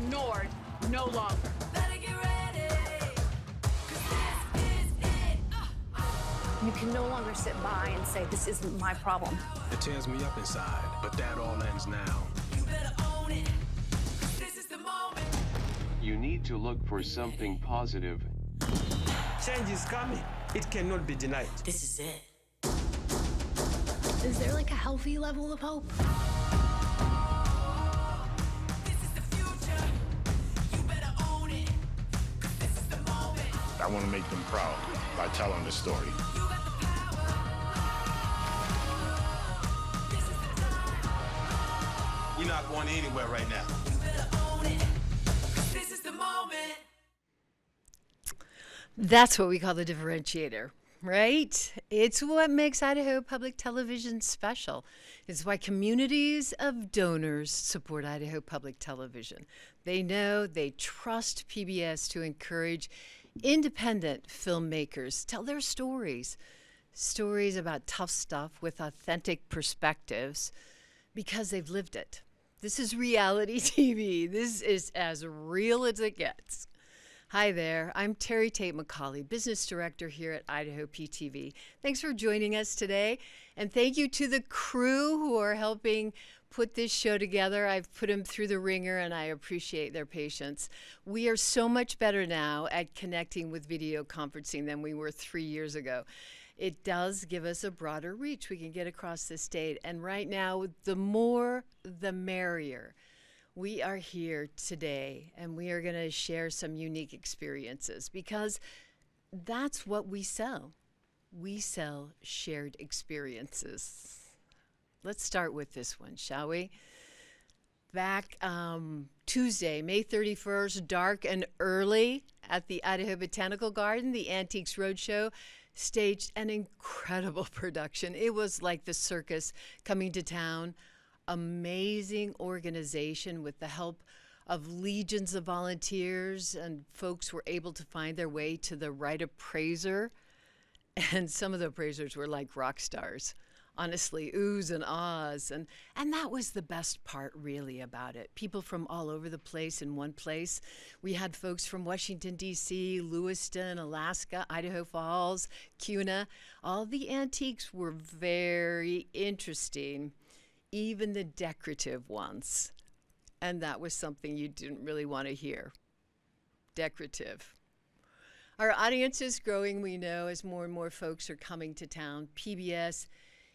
ignored no longer. Better get ready, 'cause this is it. You can no longer sit by and say, this isn't my problem. It tears me up inside, but that all ends now. You better own it, 'cause this is the moment. You need to look for something positive. Change is coming. It cannot be denied. This is it. Is there like a healthy level of hope? This is the future. You better own it, 'cause this is the moment. I want to make them proud by telling the story. You got the power. This is the time. We're not going anywhere right now. You better own it, 'cause this is the moment. That's what we call the differentiator, right? It's what makes Idaho Public Television special. It's why communities of donors support Idaho Public Television. They know they trust PBS to encourage independent filmmakers tell their stories about tough stuff with authentic perspectives because they've lived it. This is reality TV. This is as real as it gets. Hi there, I'm Terry Tate McCauley, Business Director here at Idaho PTV. Thanks for joining us today, and thank you to the crew who are helping put this show together. I've put them through the ringer, and I appreciate their patience. We are so much better now at connecting with video conferencing than we were 3 years ago. It does give us a broader reach. We can get across the state, and right now, the more, the merrier. We are here today, and we are going to share some unique experiences because that's what we sell. We sell shared experiences. Let's start with this one, shall we? Back Tuesday, May 31st, dark and early at the Idaho Botanical Garden, the Antiques Roadshow staged an incredible production. It was like the circus coming to town. Amazing organization with the help of legions of volunteers, and folks were able to find their way to the right appraiser. And some of the appraisers were like rock stars. Honestly, oohs and ahs. And that was the best part really about it. People from all over the place in one place. We had folks from Washington, D.C., Lewiston, Alaska, Idaho Falls, Kuna. All the antiques were very interesting, even the decorative ones. And that was something you didn't really want to hear. Decorative. Our audience is growing, we know, as more and more folks are coming to town. PBS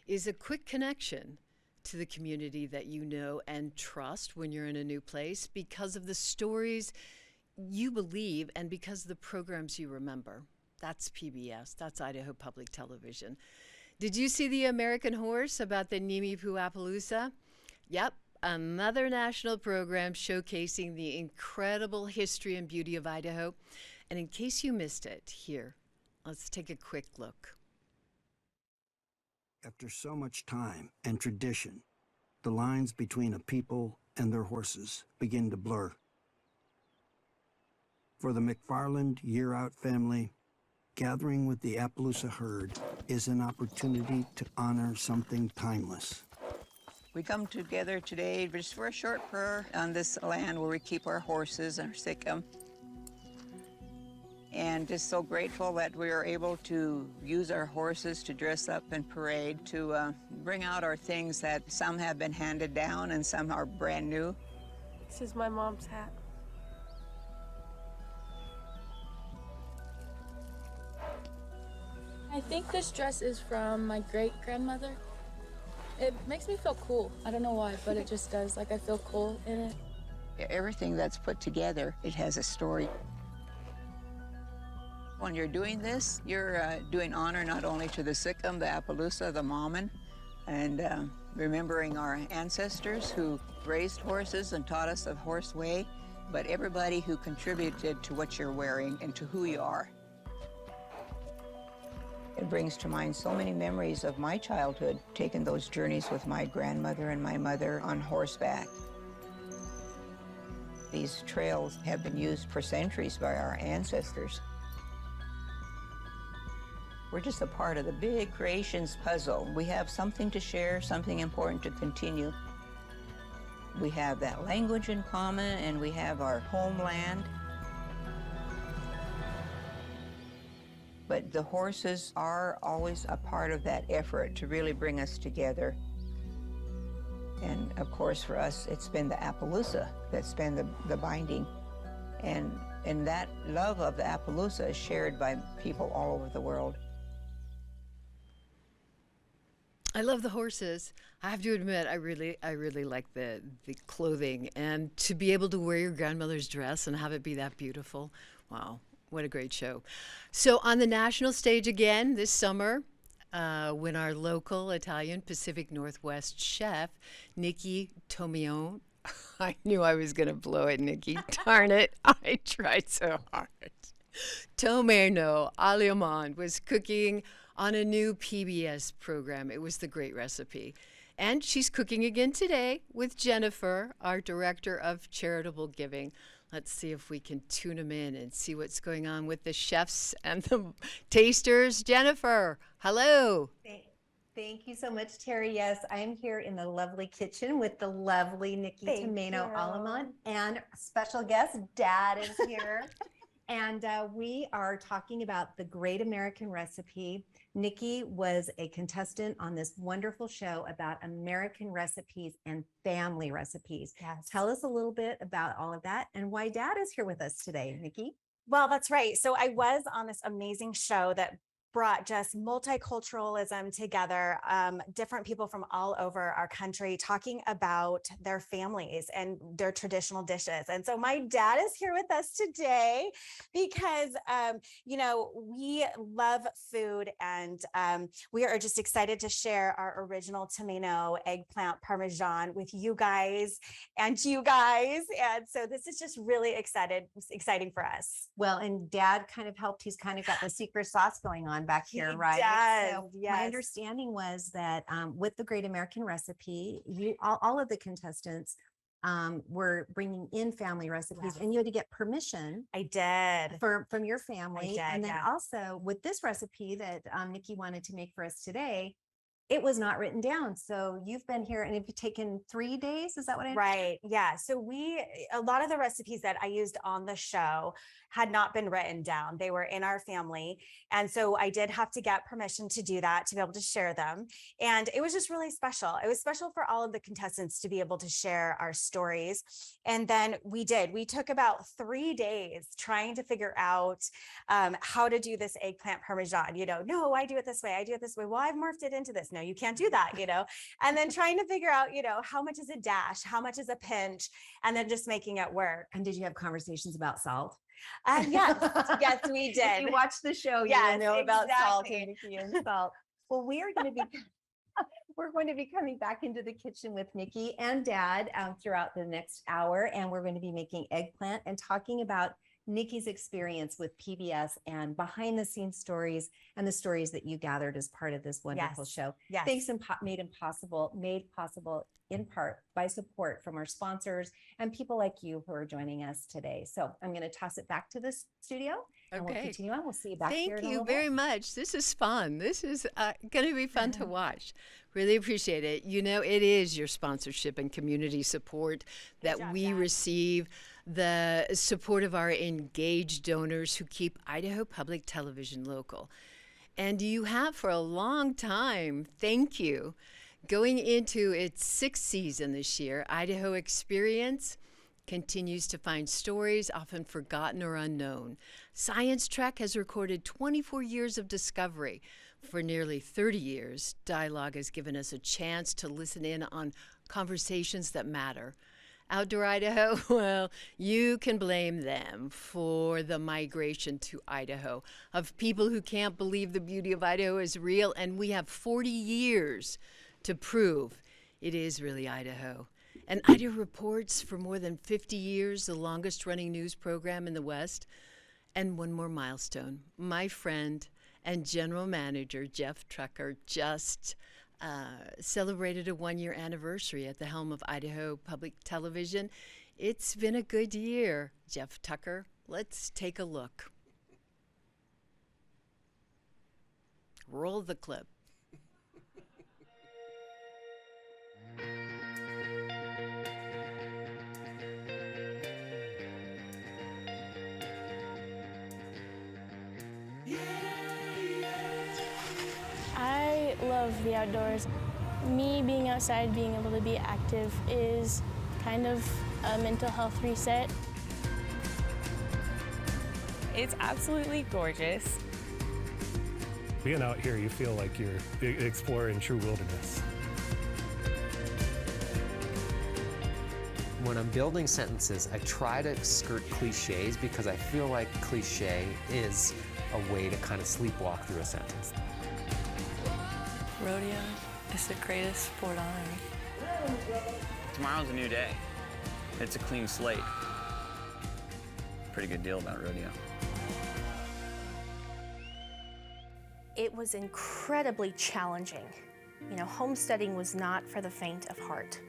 is a quick connection to the community that you know and trust when you're in a new place because of the stories you believe and because of the programs you remember. That's PBS. That's Idaho Public Television. Did you see the American Horse about the Nimi-Puapaloosa? Yep, another national program showcasing the incredible history and beauty of Idaho. And in case you missed it, here, let's take a quick look. After so much time and tradition, the lines between a people and their horses begin to blur. For the McFarland Year-Out family, gathering with the Appaloosa herd is an opportunity to honor something timeless. We come together today just for a short prayer on this land where we keep our horses and our sikkim. And just so grateful that we are able to use our horses to dress up and parade, to bring out our things that some have been handed down and some are brand new. This is my mom's hat. I think this dress is from my great-grandmother. It makes me feel cool. I don't know why, but it just does. Like, I feel cool in it. Everything that's put together, it has a story. When you're doing this, you're doing honor not only to the Sikkim, the Appaloosa, the Maman, and remembering our ancestors who raised horses and taught us the horse way, but everybody who contributed to what you're wearing and to who you are. It brings to mind so many memories of my childhood, taking those journeys with my grandmother and my mother on horseback. These trails have been used for centuries by our ancestors. We're just a part of the big creations puzzle. We have something to share, something important to continue. We have that language in common, and we have our homeland. But the horses are always a part of that effort to really bring us together. And of course, for us, it's been the Appaloosa that's been the binding. And that love of the Appaloosa is shared by people all over the world. I love the horses. I have to admit, I really like the clothing, and to be able to wear your grandmother's dress and have it be that beautiful. Wow, what a great show! So on the national stage again this summer, when our local Italian Pacific Northwest chef Nikki Tomione, I knew I was going to blow it, Nikki. Darn it, I tried so hard. Tomeno Aliamond was cooking on a new PBS program. It was The Great Recipe. And she's cooking again today with Jennifer, our director of charitable giving. Let's see if we can tune them in and see what's going on with the chefs and the tasters. Jennifer, hello. Thank you so much, Terry. Yes, I am here in the lovely kitchen with the lovely Nikki Tomeno Alamon, and special guest, Dad is here. And we are talking about The Great American Recipe. Nikki was a contestant on this wonderful show about American recipes and family recipes. Yes. Tell us a little bit about all of that and why Dad is here with us today, Nikki. Well, that's right. So I was on this amazing show that brought just multiculturalism together, different people from all over our country talking about their families and their traditional dishes. And so my dad is here with us today because, you know, we love food, and we are just excited to share our original Tomeno eggplant parmesan with you guys and you guys. And so this is just really exciting for us. Well, and Dad kind of helped. He's kind of got the secret sauce going on back here, He right? does, So yes. my understanding was that with The Great American Recipe, you all of the contestants were bringing in family recipes, and you had to get permission. I did. From your family. I did, And then yeah. also with this recipe that Nikki wanted to make for us today, it was not written down. So you've been here, and have you taken 3 days? Is that what I Right. Yeah. So a lot of the recipes that I used on the show had not been written down. They were in our family. And so I did have to get permission to do that, to be able to share them. And it was just really special. It was special for all of the contestants to be able to share our stories. And then we took about 3 days trying to figure out how to do this eggplant parmesan. You know, no, I do it this way. I do it this way. Well, I've morphed it into this. No, you can't do that, you know, and then trying to figure out, you know, how much is a dash, how much is a pinch, and then just making it work. And did you have conversations about salt? Yes, yes, we did. If you watch the show, Yes, you know about salt exactly. and Nikki and salt. Well, we're going to be coming back into the kitchen with Nikki and Dad throughout the next hour, and we're going to be making eggplant and talking about Nikki's experience with PBS and behind the scenes stories and the stories that you gathered as part of this wonderful show. Yes. Thanks made possible in part by support from our sponsors and people like you who are joining us today. So I'm going to toss it back to the studio, and we'll continue on. We'll see you back here. Thank you very much. This is fun. This is going to be fun to watch. Really appreciate it. You know, it is your sponsorship and community support that we receive, the support of our engaged donors who keep Idaho Public Television local. And you have for a long time. Thank you. Going into its 6th season this year, Idaho Experience continues to find stories often forgotten or unknown. Science Trek has recorded 24 years of discovery. For nearly 30 years, Dialogue has given us a chance to listen in on conversations that matter. Outdoor Idaho, well, you can blame them for the migration to Idaho of people who can't believe the beauty of Idaho is real, and we have 40 years to prove it is really Idaho. And Idaho Reports for more than 50 years, the longest running news program in the West. And one more milestone. My friend and general manager, Jeff Tucker, just celebrated a 1-year anniversary at the helm of Idaho Public Television. It's been a good year, Jeff Tucker. Let's take a look. Roll the clip. love the outdoors. Me being outside, being able to be active is kind of a mental health reset. It's absolutely gorgeous. Being out here, you feel like you're exploring true wilderness. When I'm building sentences, I try to skirt cliches because I feel like cliche is a way to kind of sleepwalk through a sentence. Rodeo is the greatest sport on earth. Tomorrow's a new day. It's a clean slate. Pretty good deal about rodeo. It was incredibly challenging. You know, homesteading was not for the faint of heart.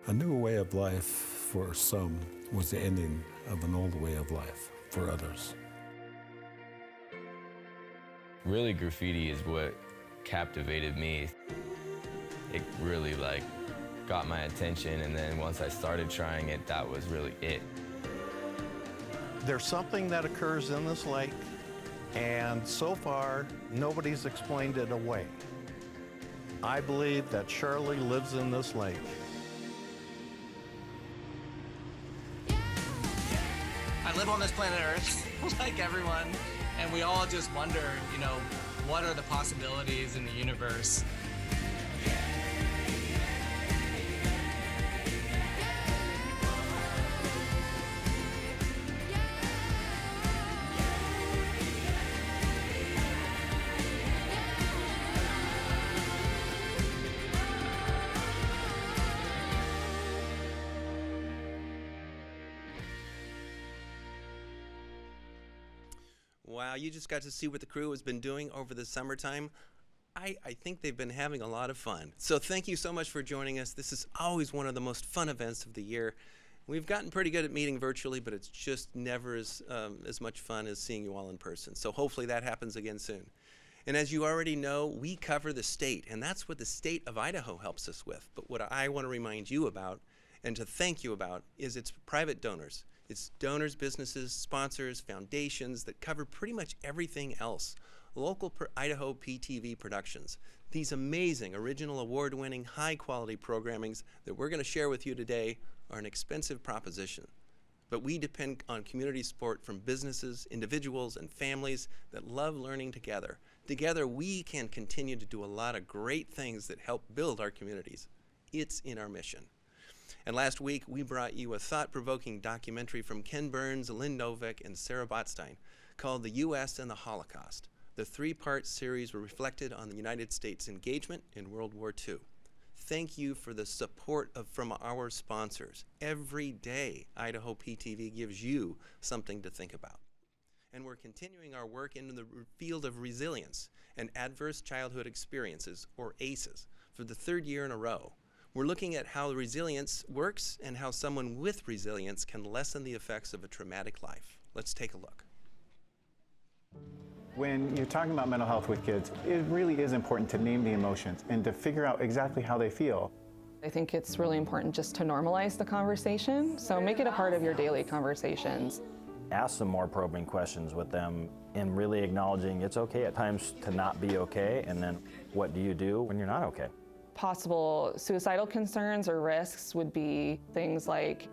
A new way of life for some was the ending of an old way of life for others. Really, graffiti is what captivated me. It really got my attention, and then once I started trying it, that was really it. There's something that occurs in this lake, and so far, nobody's explained it away. I believe that Shirley lives in this lake. I live on this planet Earth, like everyone, and we all just wonder, you know, what are the possibilities in the universe? Wow, you just got to see what the crew has been doing over the summertime. I think they've been having a lot of fun. So thank you so much for joining us. This is always one of the most fun events of the year. We've gotten pretty good at meeting virtually, but it's just never as much fun as seeing you all in person. So hopefully that happens again soon. And as you already know, we cover the state, and that's what the state of Idaho helps us with. But what I want to remind you about and to thank you about is its private donors. It's donors, businesses, sponsors, foundations that cover pretty much everything else. Local Idaho PTV productions. These amazing, original, award-winning, high-quality programmings that we're going to share with you today are an expensive proposition. But we depend on community support from businesses, individuals, and families that love learning together. Together, we can continue to do a lot of great things that help build our communities. It's in our mission. And last week, we brought you a thought-provoking documentary from Ken Burns, Lynn Novick, and Sarah Botstein called The U.S. and the Holocaust. The three-part series reflected on the United States' engagement in World War II. Thank you for the support from our sponsors. Every day, Idaho PTV gives you something to think about. And we're continuing our work in the field of resilience and adverse childhood experiences, or ACEs, for the third year in a row. We're looking at how resilience works and how someone with resilience can lessen the effects of a traumatic life. Let's take a look. When you're talking about mental health with kids, it really is important to name the emotions and to figure out exactly how they feel. I think it's really important just to normalize the conversation, so make it a part of your daily conversations. Ask some more probing questions with them and really acknowledging it's okay at times to not be okay, and then what do you do when you're not okay? Possible suicidal concerns or risks would be things like,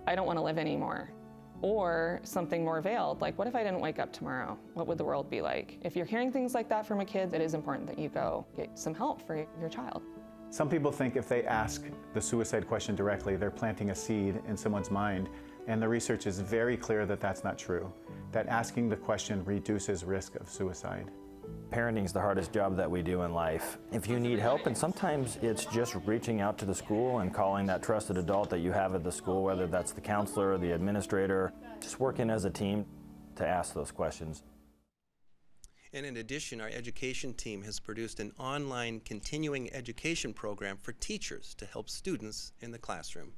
I don't want to live anymore. Or something more veiled, like what if I didn't wake up tomorrow? What would the world be like? If you're hearing things like that from a kid, it is important that you go get some help for your child. Some people think if they ask the suicide question directly, they're planting a seed in someone's mind, and the research is very clear that that's not true, that asking the question reduces risk of suicide. Parenting is the hardest job that we do in life. If you need help, and sometimes it's just reaching out to the school and calling that trusted adult that you have at the school, whether that's the counselor or the administrator, just working as a team to ask those questions. And in addition, our education team has produced an online continuing education program for teachers to help students in the classroom.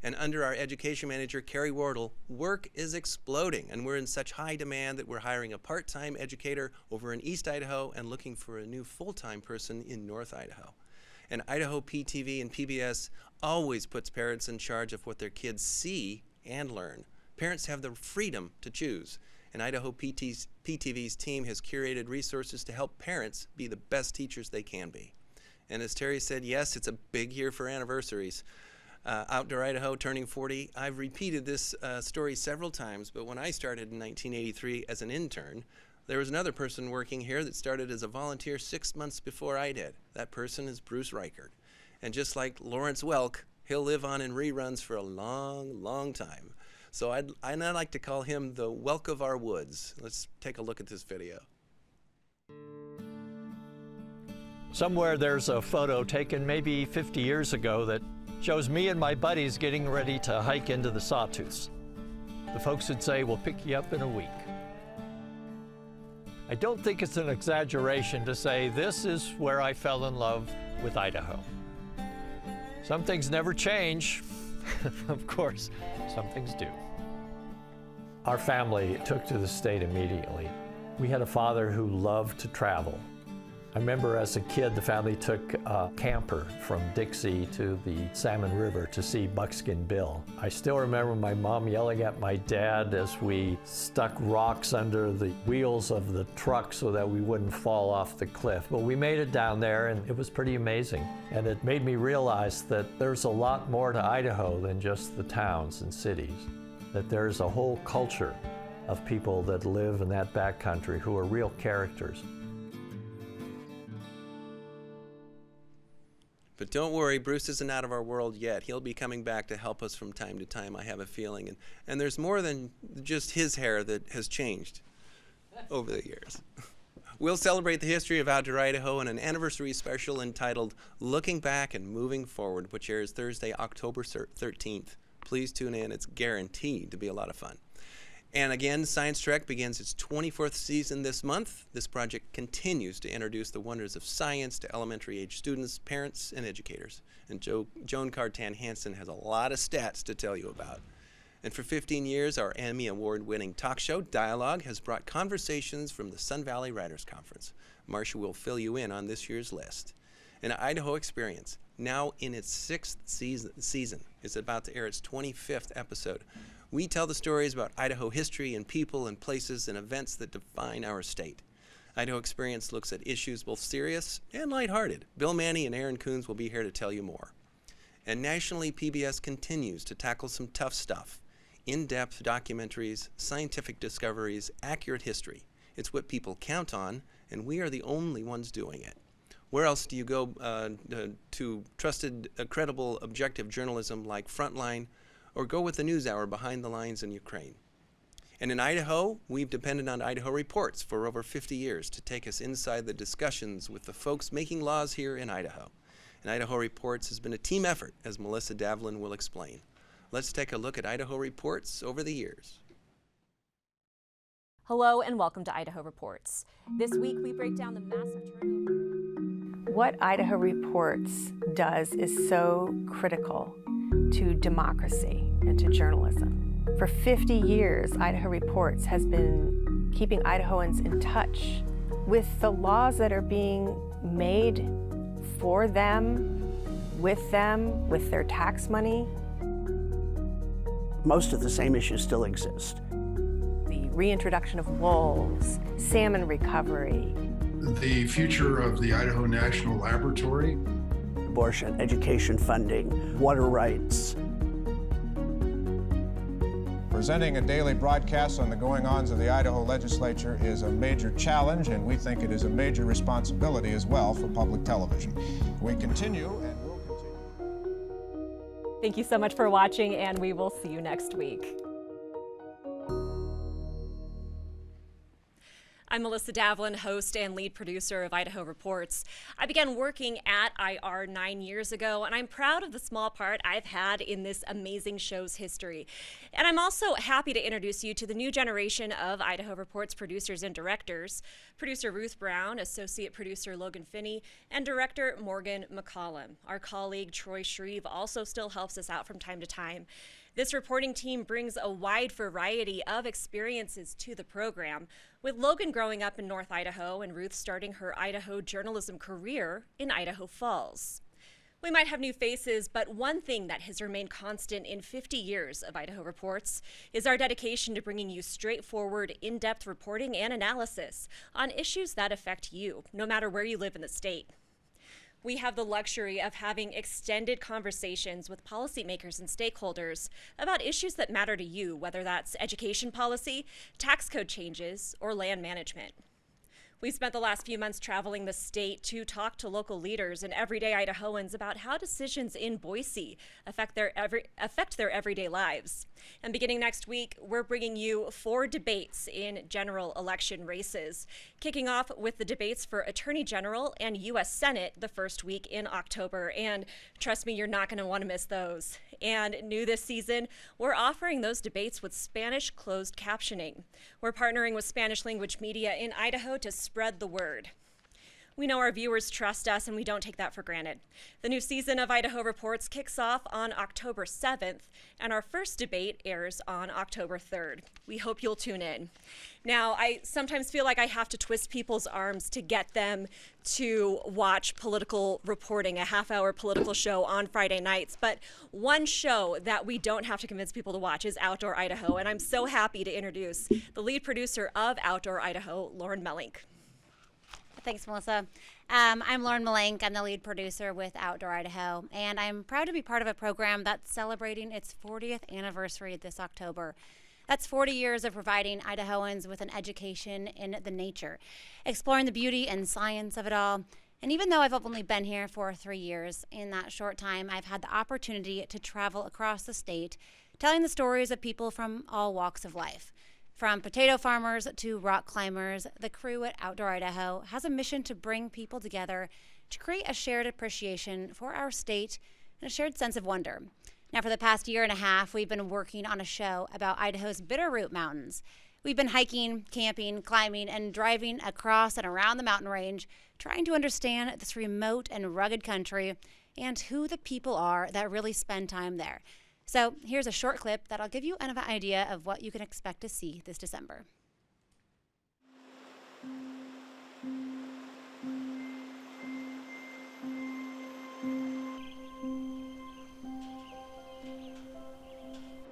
And under our education manager, Carrie Wardle, work is exploding, and we're in such high demand that we're hiring a part-time educator over in East Idaho and looking for a new full-time person in North Idaho. And Idaho PTV and PBS always puts parents in charge of what their kids see and learn. Parents have the freedom to choose, And Idaho PTV's team has curated resources to help parents be the best teachers they can be. And as Terry said, yes, it's a big year for anniversaries. Outdoor Idaho turning 40. I've repeated this story several times, but when I started in 1983 as an intern, there was another person working here that started as a volunteer 6 months before I did. That person is Bruce Reichert. And just like Lawrence Welk, he'll live on in reruns for a long, long time. So I'd like to call him the Welk of our woods. Let's take a look at this video. Somewhere there's a photo taken maybe 50 years ago that shows me and my buddies getting ready to hike into the Sawtooths. The folks would say, we'll pick you up in a week. I don't think it's an exaggeration to say this is where I fell in love with Idaho. Some things never change. Of course, some things do. Our family took to the state immediately. We had a father who loved to travel. I remember as a kid, the family took a camper from Dixie to the Salmon River to see Buckskin Bill. I still remember my mom yelling at my dad as we stuck rocks under the wheels of the truck so that we wouldn't fall off the cliff. But we made it down there and it was pretty amazing. And it made me realize that there's a lot more to Idaho than just the towns and cities. That there's a whole culture of people that live in that backcountry who are real characters. But don't worry, Bruce isn't out of our world yet. He'll be coming back to help us from time to time, I have a feeling. And there's more than just his hair that has changed over the years. We'll celebrate the history of Outdoor Idaho in an anniversary special entitled Looking Back and Moving Forward, which airs Thursday, October 13th. Please tune in. It's guaranteed to be a lot of fun. And again, Science Trek begins its 24th season this month. This project continues to introduce the wonders of science to elementary age students, parents, and educators. And Joan Cartan Hansen has a lot of stats to tell you about. And for 15 years, our Emmy Award-winning talk show, Dialogue, has brought conversations from the Sun Valley Writers Conference. Marcia will fill you in on this year's list. An Idaho Experience, now in its 6th season, is about to air its 25th episode. We tell the stories about Idaho history and people and places and events that define our state. Idaho Experience looks at issues both serious and lighthearted. Bill Manny and Aaron Coons will be here to tell you more. And nationally, PBS continues to tackle some tough stuff. In-depth documentaries, scientific discoveries, accurate history. It's what people count on, and we are the only ones doing it. Where else do you go to trusted, credible, objective journalism like Frontline, or go with the NewsHour Behind the Lines in Ukraine? And in Idaho, we've depended on Idaho Reports for over 50 years to take us inside the discussions with the folks making laws here in Idaho. And Idaho Reports has been a team effort, as Melissa Davlin will explain. Let's take a look at Idaho Reports over the years. Hello and welcome to Idaho Reports. This week we break down the massive turnover. What Idaho Reports does is so critical to democracy and to journalism. For 50 years, Idaho Reports has been keeping Idahoans in touch with the laws that are being made for them, with their tax money. Most of the same issues still exist. The reintroduction of wolves, salmon recovery. The future of the Idaho National Laboratory. Abortion, education funding, water rights. Presenting a daily broadcast on the goings-on of the Idaho legislature is a major challenge, and we think it is a major responsibility as well for public television. We continue and will continue. Thank you so much for watching, and we will see you next week. I'm Melissa Davlin, host and lead producer of Idaho Reports. I began working at IR 9 years ago, and I'm proud of the small part I've had in this amazing show's history. And I'm also happy to introduce you to the new generation of Idaho Reports producers and directors, producer Ruth Brown, associate producer Logan Finney, and director Morgan McCollum. Our colleague Troy Shreve also still helps us out from time to time. This reporting team brings a wide variety of experiences to the program, with Logan growing up in North Idaho and Ruth starting her Idaho journalism career in Idaho Falls. We might have new faces, but one thing that has remained constant in 50 years of Idaho Reports is our dedication to bringing you straightforward, in-depth reporting and analysis on issues that affect you, no matter where you live in the state. We have the luxury of having extended conversations with policymakers and stakeholders about issues that matter to you, whether that's education policy, tax code changes, or land management. We've spent the last few months traveling the state to talk to local leaders and everyday Idahoans about how decisions in Boise affect their everyday lives. And beginning next week, we're bringing you 4 debates in general election races, kicking off with the debates for Attorney General and U.S. Senate the first week in October. And trust me, you're not going to want to miss those. And new this season, we're offering those debates with Spanish closed captioning. We're partnering with Spanish language media in Idaho to spread the word. We know our viewers trust us, and we don't take that for granted. The new season of Idaho Reports kicks off on October 7th, and our first debate airs on October 3rd. We hope you'll tune in. Now, I sometimes feel like I have to twist people's arms to get them to watch political reporting, a half-hour political show on Friday nights, but one show that we don't have to convince people to watch is Outdoor Idaho, and I'm so happy to introduce the lead producer of Outdoor Idaho, Lauren Mellink. Thanks, Melissa. I'm Lauren Mellink. I'm the lead producer with Outdoor Idaho, and I'm proud to be part of a program that's celebrating its 40th anniversary this October. That's 40 years of providing Idahoans with an education in the nature, exploring the beauty and science of it all. And even though I've only been here for 3 years, in that short time, I've had the opportunity to travel across the state, telling the stories of people from all walks of life. From potato farmers to rock climbers, the crew at Outdoor Idaho has a mission to bring people together to create a shared appreciation for our state and a shared sense of wonder. Now, for the past year and a half, we've been working on a show about Idaho's Bitterroot Mountains. We've been hiking, camping, climbing, and driving across and around the mountain range, trying to understand this remote and rugged country and who the people are that really spend time there. So here's a short clip that'll give you an idea of what you can expect to see this December.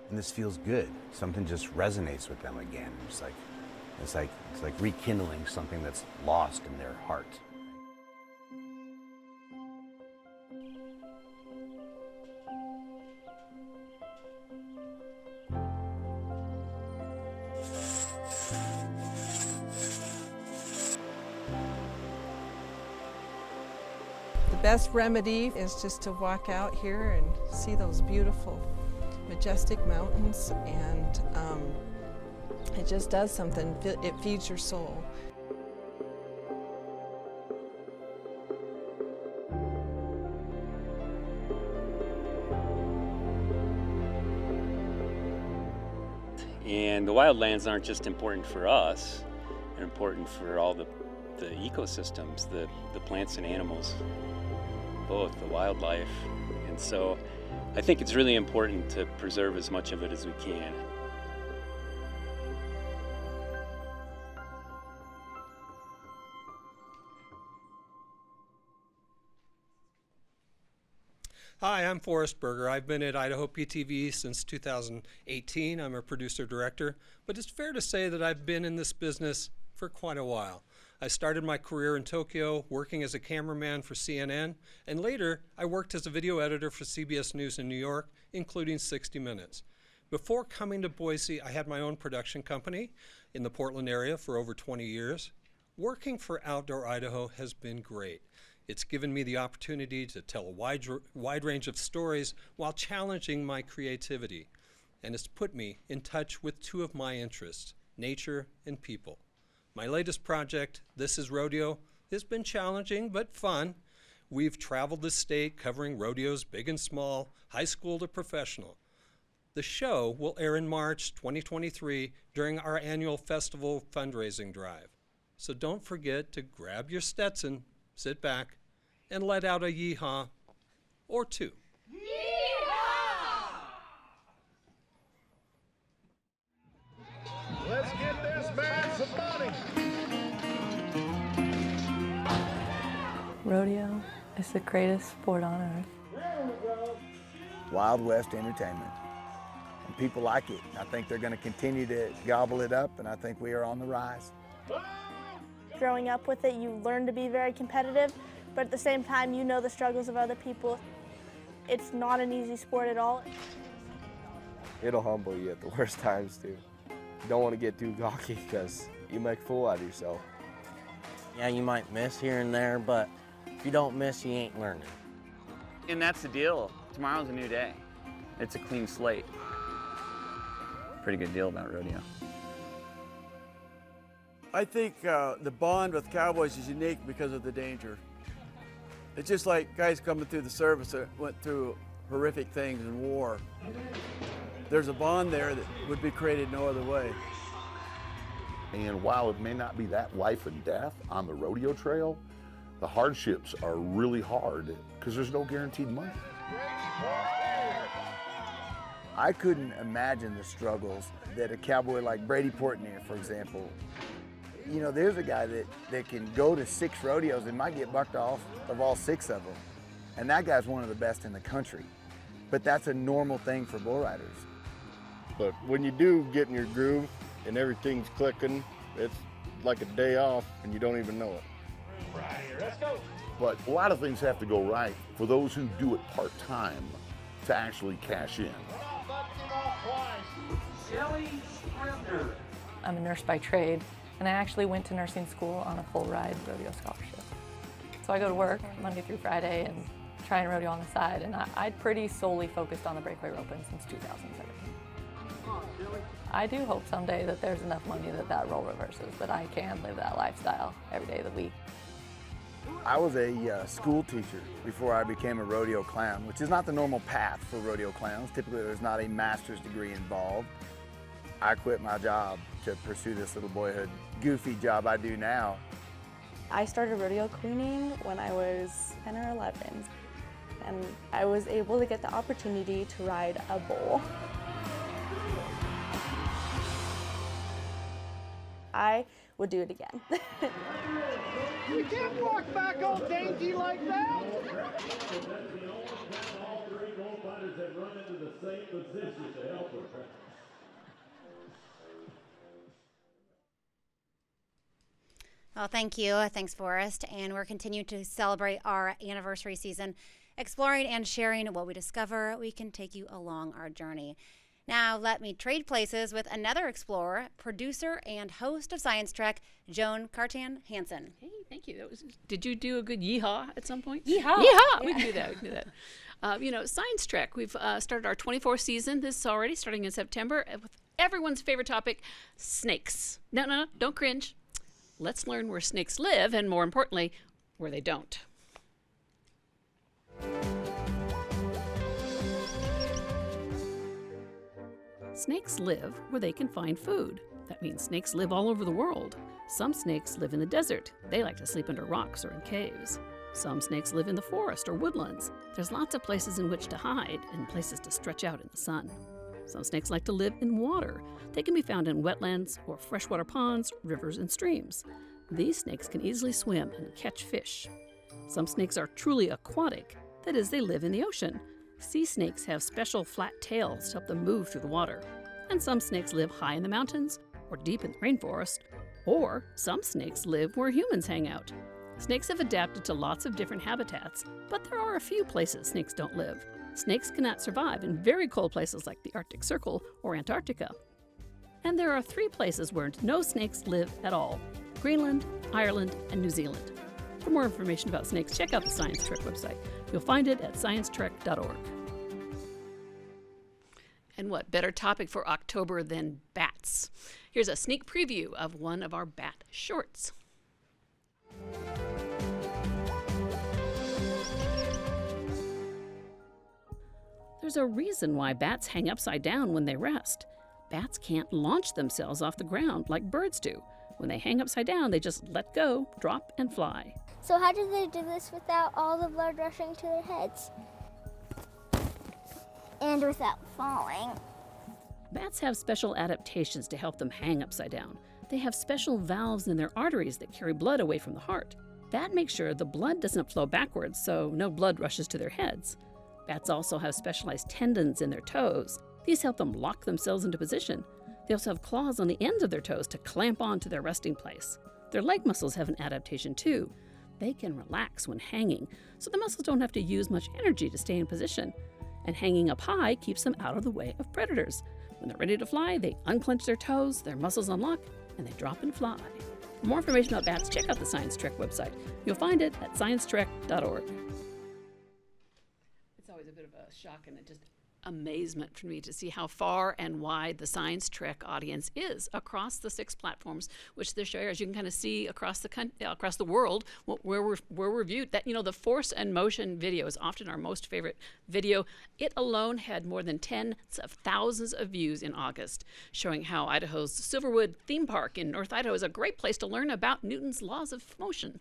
And this feels good. Something just resonates with them again. It's like rekindling something that's lost in their heart. The best remedy is just to walk out here and see those beautiful, majestic mountains, and it just does something. It feeds your soul. And the wildlands aren't just important for us, they're important for all the ecosystems, the plants and animals, both the wildlife. And so I think it's really important to preserve as much of it as we can. Hi, I'm Forrest Berger. I've been at Idaho PTV since 2018. I'm a producer-director, but it's fair to say that I've been in this business for quite a while. I started my career in Tokyo working as a cameraman for CNN, and later I worked as a video editor for CBS News in New York, including 60 Minutes. Before coming to Boise, I had my own production company in the Portland area for over 20 years. Working for Outdoor Idaho has been great. It's given me the opportunity to tell a wide range of stories while challenging my creativity. And it's put me in touch with two of my interests, nature and people. My latest project, This Is Rodeo, has been challenging but fun. We've traveled the state covering rodeos big and small, high school to professional. The show will air in March 2023 during our annual festival fundraising drive. So don't forget to grab your Stetson, sit back, and let out a yeehaw or two. Let's get this man some money. Rodeo, It's the greatest sport on earth. Wild West entertainment. And people like it. I think they're going to continue to gobble it up, and I think we are on the rise. Growing up with it, you learn to be very competitive, but at the same time, you know the struggles of other people. It's not an easy sport at all. It'll humble you at the worst times, too. You don't want to get too cocky because you make a fool out of yourself. Yeah, you might miss here and there, but if you don't miss, you ain't learning. And that's the deal. Tomorrow's a new day. It's a clean slate. Pretty good deal about rodeo. I think the bond with cowboys is unique because of the danger. It's just like guys coming through the service that went through horrific things in war. There's a bond there that would be created no other way. And while it may not be that life and death on the rodeo trail, the hardships are really hard because there's no guaranteed money. I couldn't imagine the struggles that a cowboy like Brady Portnier, for example, you know, there's a guy that can go to 6 rodeos and might get bucked off of all 6 of them. And that guy's one of the best in the country. But that's a normal thing for bull riders. But when you do get in your groove and everything's clicking, it's like a day off and you don't even know it. Right here, let's go. But a lot of things have to go right for those who do it part-time to actually cash in. I'm a nurse by trade, and I actually went to nursing school on a full ride rodeo scholarship. So I go to work Monday through Friday and try and rodeo on the side, and I'd pretty solely focused on the breakaway roping since 2017. I do hope someday that there's enough money that role reverses, that I can live that lifestyle every day of the week. I was a school teacher before I became a rodeo clown, which is not the normal path for rodeo clowns. Typically, there's not a master's degree involved. I quit my job to pursue this little boyhood goofy job I do now. I started rodeo queening when I was 10 or 11, and I was able to get the opportunity to ride a bull. I would do it again. You can't walk back all dainty like that! Well, thank you. Thanks, Forrest. And we're continuing to celebrate our anniversary season, exploring and sharing what we discover. We can take you along our journey. Now, let me trade places with another explorer, producer and host of Science Trek, Joan Cartan Hansen. Hey, thank you. Did you do a good yeehaw at some point? Yeehaw! Yeehaw! Yeah. We can do that. We can do that. You know, Science Trek. We've started our 24th season. This is already starting in September with everyone's favorite topic: snakes. No, don't cringe. Let's learn where snakes live, and more importantly, where they don't. Snakes live where they can find food. That means snakes live all over the world. Some snakes live in the desert. They like to sleep under rocks or in caves. Some snakes live in the forest or woodlands. There's lots of places in which to hide and places to stretch out in the sun. Some snakes like to live in water. They can be found in wetlands or freshwater ponds, rivers, and streams. These snakes can easily swim and catch fish. Some snakes are truly aquatic. That is, they live in the ocean. Sea snakes have special flat tails to help them move through the water. And some snakes live high in the mountains or deep in the rainforest. Or some snakes live where humans hang out. Snakes have adapted to lots of different habitats, but there are a few places snakes don't live. Snakes cannot survive in very cold places like the Arctic Circle or Antarctica. And there are 3 places where no snakes live at all: Greenland, Ireland, and New Zealand. For more information about snakes, check out the Science Trek website. You'll find it at sciencetrek.org. And what better topic for October than bats? Here's a sneak preview of one of our bat shorts. There's a reason why bats hang upside down when they rest. Bats can't launch themselves off the ground like birds do. When they hang upside down, they just let go, drop, and fly. So how do they do this without all the blood rushing to their heads? And without falling? Bats have special adaptations to help them hang upside down. They have special valves in their arteries that carry blood away from the heart. That makes sure the blood doesn't flow backwards, so no blood rushes to their heads. Bats also have specialized tendons in their toes. These help them lock themselves into position. They also have claws on the ends of their toes to clamp onto their resting place. Their leg muscles have an adaptation too. They can relax when hanging, so the muscles don't have to use much energy to stay in position. And hanging up high keeps them out of the way of predators. When they're ready to fly, they unclench their toes, their muscles unlock, and they drop and fly. For more information about bats, check out the Science Trek website. You'll find it at sciencetrek.org. It's always a bit of a shock and just amazement for me to see how far and wide the Science Trek audience is across the 6 platforms which they share. As you can kind of see across the world where we're viewed. That, you know, the Force and Motion video is often our most favorite video. It alone had more than tens of thousands of views in August, showing how Idaho's Silverwood theme park in North Idaho is a great place to learn about Newton's laws of motion.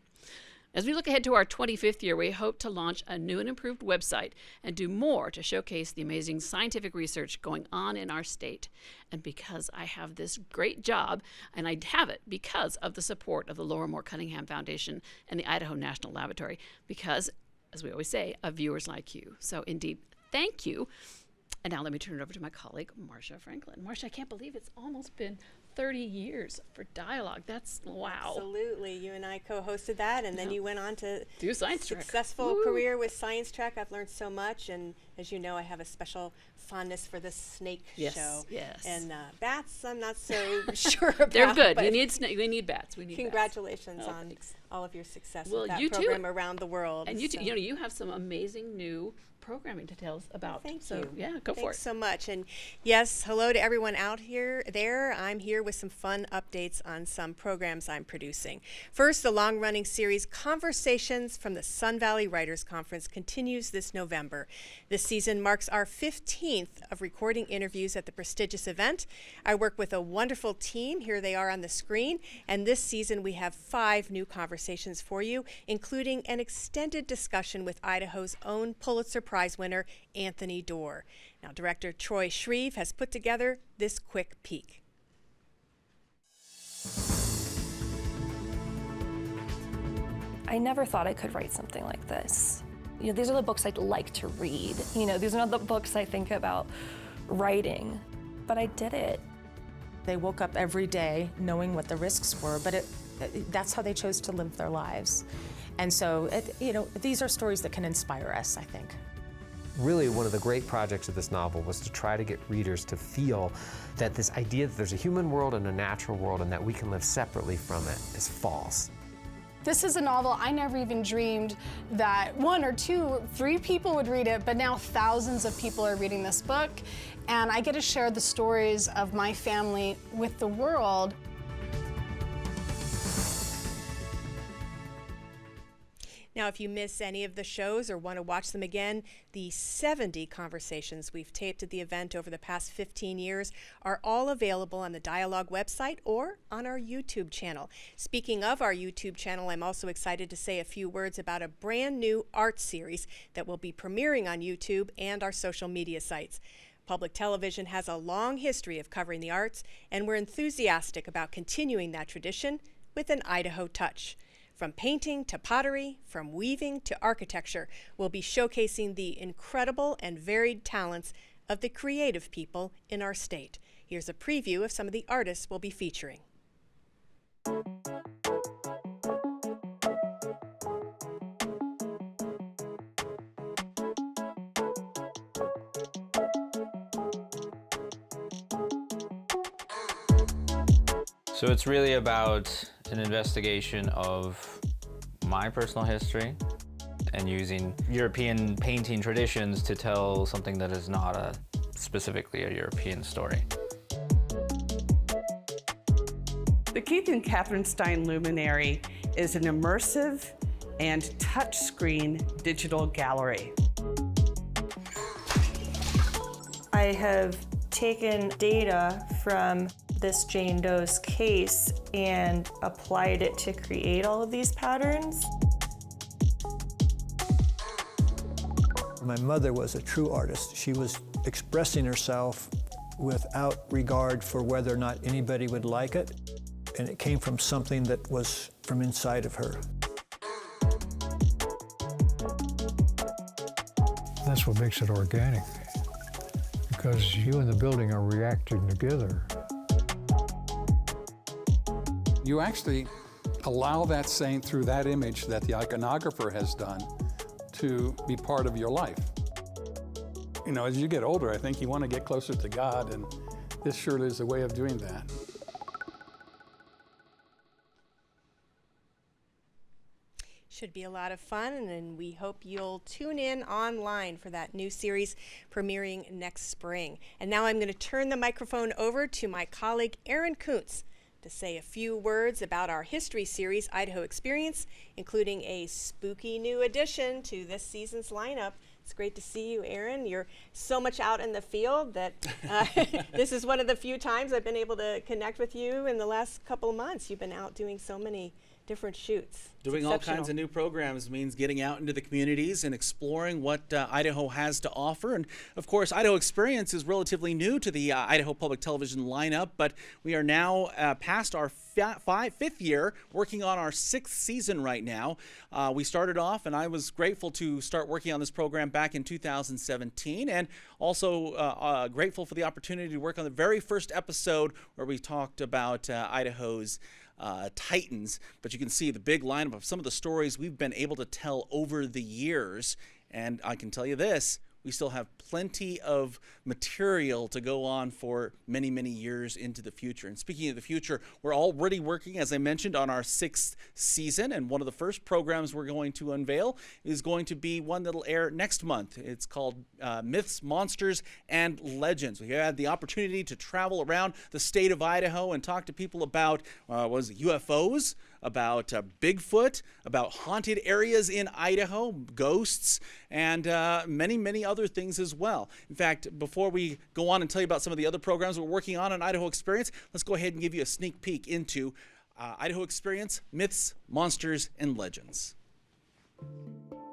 As we look ahead to our 25th year, we hope to launch a new and improved website and do more to showcase the amazing scientific research going on in our state. And because I have this great job, and I have it because of the support of the Laura Moore Cunningham Foundation and the Idaho National Laboratory, because, as we always say, of viewers like you. So indeed, thank you. And now let me turn it over to my colleague, Marcia Franklin. Marcia, I can't believe it's almost been 30 years for Dialogue. That's wow. Absolutely. You and I co-hosted that, and then you went on to do Science Trek. Successful career with Science Trek. I've learned so much, and as you know, I have a special fondness for the snake show. Yes. And bats, I'm not so sure about. They're good. We need bats. We need congratulations bats. on all of your success well, with that you program too. Around the world. And you so. too, you have some amazing new programming to tell us about. Thank you. Yeah, go for it. Thanks so much. And yes, hello to everyone out there. I'm here with some fun updates on some programs I'm producing. First, the long-running series Conversations from the Sun Valley Writers Conference continues this November. This season marks our 15th of recording interviews at the prestigious event. I work with a wonderful team. Here they are on the screen. And this season we have 5 new conversations for you, including an extended discussion with Idaho's own Pulitzer Prize winner, Anthony Doerr. Now, director Troy Shreve has put together this quick peek. I never thought I could write something like this. You know, these are the books I'd like to read. You know, these are not the books I think about writing, but I did it. They woke up every day knowing what the risks were, but that's how they chose to live their lives. And so, you know, these are stories that can inspire us, I think. Really, one of the great projects of this novel was to try to get readers to feel that this idea that there's a human world and a natural world and that we can live separately from it is false. This is a novel I never even dreamed that 1 or 2 or 3 people would read it, but now thousands of people are reading this book, and I get to share the stories of my family with the world. Now, if you miss any of the shows or want to watch them again, the 70 conversations we've taped at the event over the past 15 years are all available on the Dialogue website or on our YouTube channel. Speaking of our YouTube channel, I'm also excited to say a few words about a brand new art series that will be premiering on YouTube and our social media sites. Public television has a long history of covering the arts, and we're enthusiastic about continuing that tradition with an Idaho touch. From painting to pottery, from weaving to architecture, we'll be showcasing the incredible and varied talents of the creative people in our state. Here's a preview of some of the artists we'll be featuring. So it's really about an investigation of my personal history and using European painting traditions to tell something that is not specifically a European story. The Keith and Catherine Stein Luminary is an immersive and touchscreen digital gallery. I have taken data from this Jane Doe's case and applied it to create all of these patterns. My mother was a true artist. She was expressing herself without regard for whether or not anybody would like it, and it came from something that was from inside of her. that's what makes it organic, because you and the building are reacting together. You actually allow that saint through that image that the iconographer has done to be part of your life. You know, as you get older, I think you want to get closer to God, and this surely is a way of doing that. Should be a lot of fun, and we hope you'll tune in online for that new series premiering next spring. And now I'm going to turn the microphone over to my colleague Aaron Kuntz to say a few words about our history series, Idaho Experience, including a spooky new addition to this season's lineup. It's great to see you, Aaron. You're so much out in the field that this is one of the few times I've been able to connect with you in the last couple of months. You've been out doing so many different shoots. Doing all kinds of new programs means getting out into the communities and exploring what Idaho has to offer. And of course, Idaho Experience is relatively new to the Idaho Public Television lineup, but we are now past our fifth year, working on our sixth season right now. We started off, and I was grateful to start working on this program back in 2017, and also grateful for the opportunity to work on the very first episode where we talked about Idaho's Titans. But you can see the big lineup of some of the stories we've been able to tell over the years. And I can tell you this, we still have plenty of material to go on for many, many years into the future. And speaking of the future, we're already working, as I mentioned, on our sixth season. And one of the first programs we're going to unveil is going to be one that'll air next month. It's called Myths, Monsters, and Legends. We had the opportunity to travel around the state of Idaho and talk to people about UFOs, about Bigfoot, about haunted areas in Idaho, ghosts, and many, many other things as well. In fact, before we go on and tell you about some of the other programs we're working on Idaho Experience, let's go ahead and give you a sneak peek into Idaho Experience, Myths, Monsters, and Legends.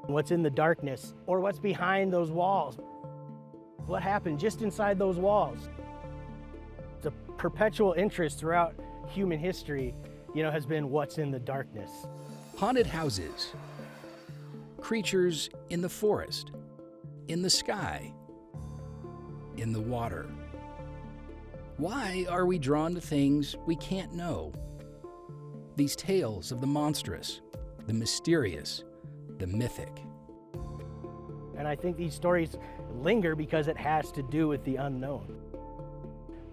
What's in the darkness, or what's behind those walls? What happened just inside those walls? It's a perpetual interest throughout human history, has been what's in the darkness. Haunted houses, creatures in the forest, in the sky, in the water. Why are we drawn to things we can't know? These tales of the monstrous, the mysterious, the mythic. And I think these stories linger because it has to do with the unknown.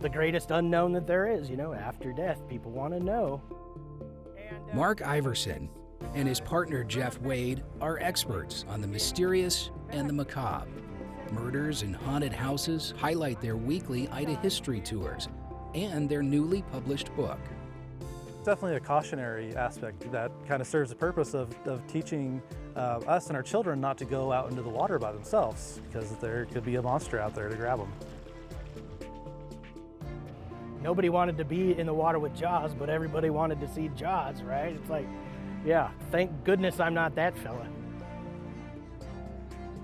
The greatest unknown that there is, after death, people want to know. Mark Iverson and his partner Jeff Wade are experts on the mysterious and the macabre. Murders in haunted houses highlight their weekly Ida history tours and their newly published book. Definitely a cautionary aspect that kind of serves the purpose of teaching us and our children not to go out into the water by themselves, because there could be a monster out there to grab them. Nobody wanted to be in the water with Jaws, but everybody wanted to see Jaws, right? It's like, yeah, thank goodness I'm not that fella.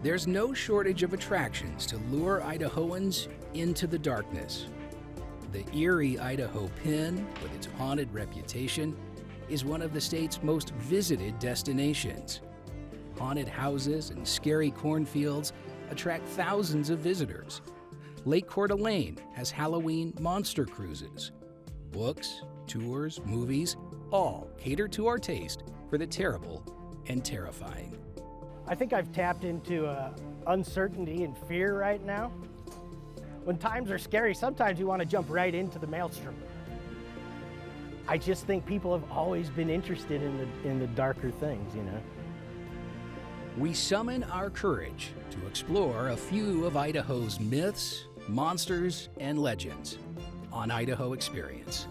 There's no shortage of attractions to lure Idahoans into the darkness. The eerie Idaho Pin, with its haunted reputation, is one of the state's most visited destinations. Haunted houses and scary cornfields attract thousands of visitors. Lake Coeur d'Alene has Halloween monster cruises. Books, tours, movies, all cater to our taste for the terrible and terrifying. I think I've tapped into uncertainty and fear right now. When times are scary, sometimes you want to jump right into the maelstrom. I just think people have always been interested in the darker things, We summon our courage to explore a few of Idaho's myths, monsters, and legends on Idaho Experience.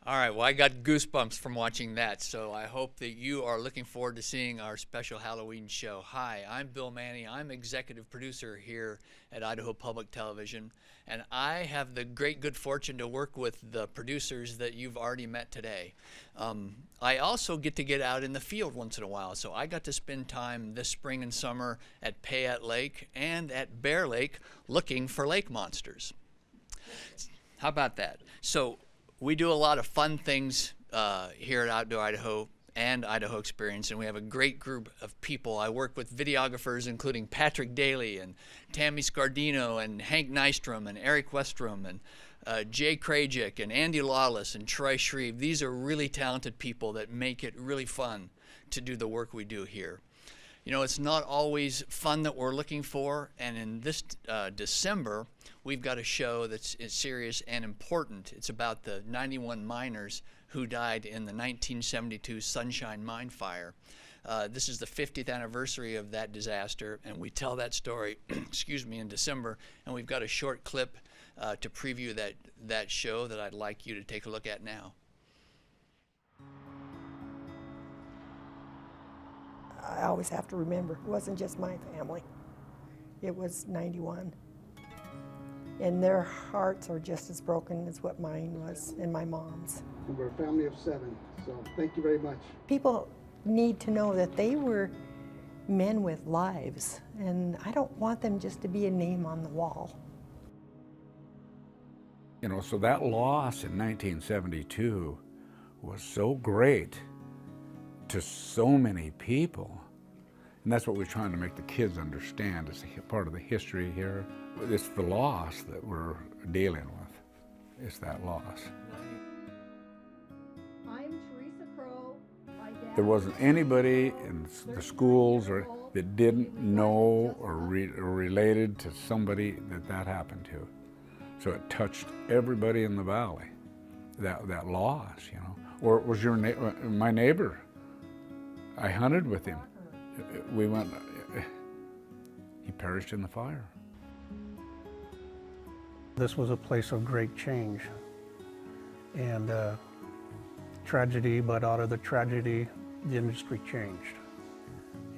All right, well, I got goosebumps from watching that, so I hope that you are looking forward to seeing our special Halloween show. Hi, I'm Bill Manny. I'm executive producer here at Idaho Public Television, and I have the great good fortune to work with the producers that you've already met today. I also get out in the field once in a while, so I got to spend time this spring and summer at Payette Lake and at Bear Lake looking for lake monsters. How about that? So we do a lot of fun things here at Outdoor Idaho and Idaho Experience, and we have a great group of people. I work with videographers including Patrick Daly and Tammy Scardino and Hank Nystrom and Eric Westrom and Jay Krajik and Andy Lawless and Troy Shreve. These are really talented people that make it really fun to do the work we do here. You know, it's not always fun that we're looking for, and in this December, we've got a show that's serious and important. It's about the 91 miners who died in the 1972 Sunshine Mine Fire. This is the 50th anniversary of that disaster, and we tell that story, excuse me, in December, and we've got a short clip to preview that show that I'd like you to take a look at now. I always have to remember, it wasn't just my family. It was 91. And their hearts are just as broken as what mine was and my mom's. We're a family of 7, so thank you very much. People need to know that they were men with lives, and I don't want them just to be a name on the wall. You know, so that loss in 1972 was so great to so many people. And that's what we're trying to make the kids understand. It's part of the history here. It's the loss that we're dealing with. It's that loss. I'm Teresa Crow. There wasn't anybody in the schools that didn't know or related to somebody that happened to. So it touched everybody in the valley, that loss, you know. Or it was my neighbor. I hunted with him. We went, he perished in the fire. This was a place of great change and tragedy, but out of the tragedy, the industry changed.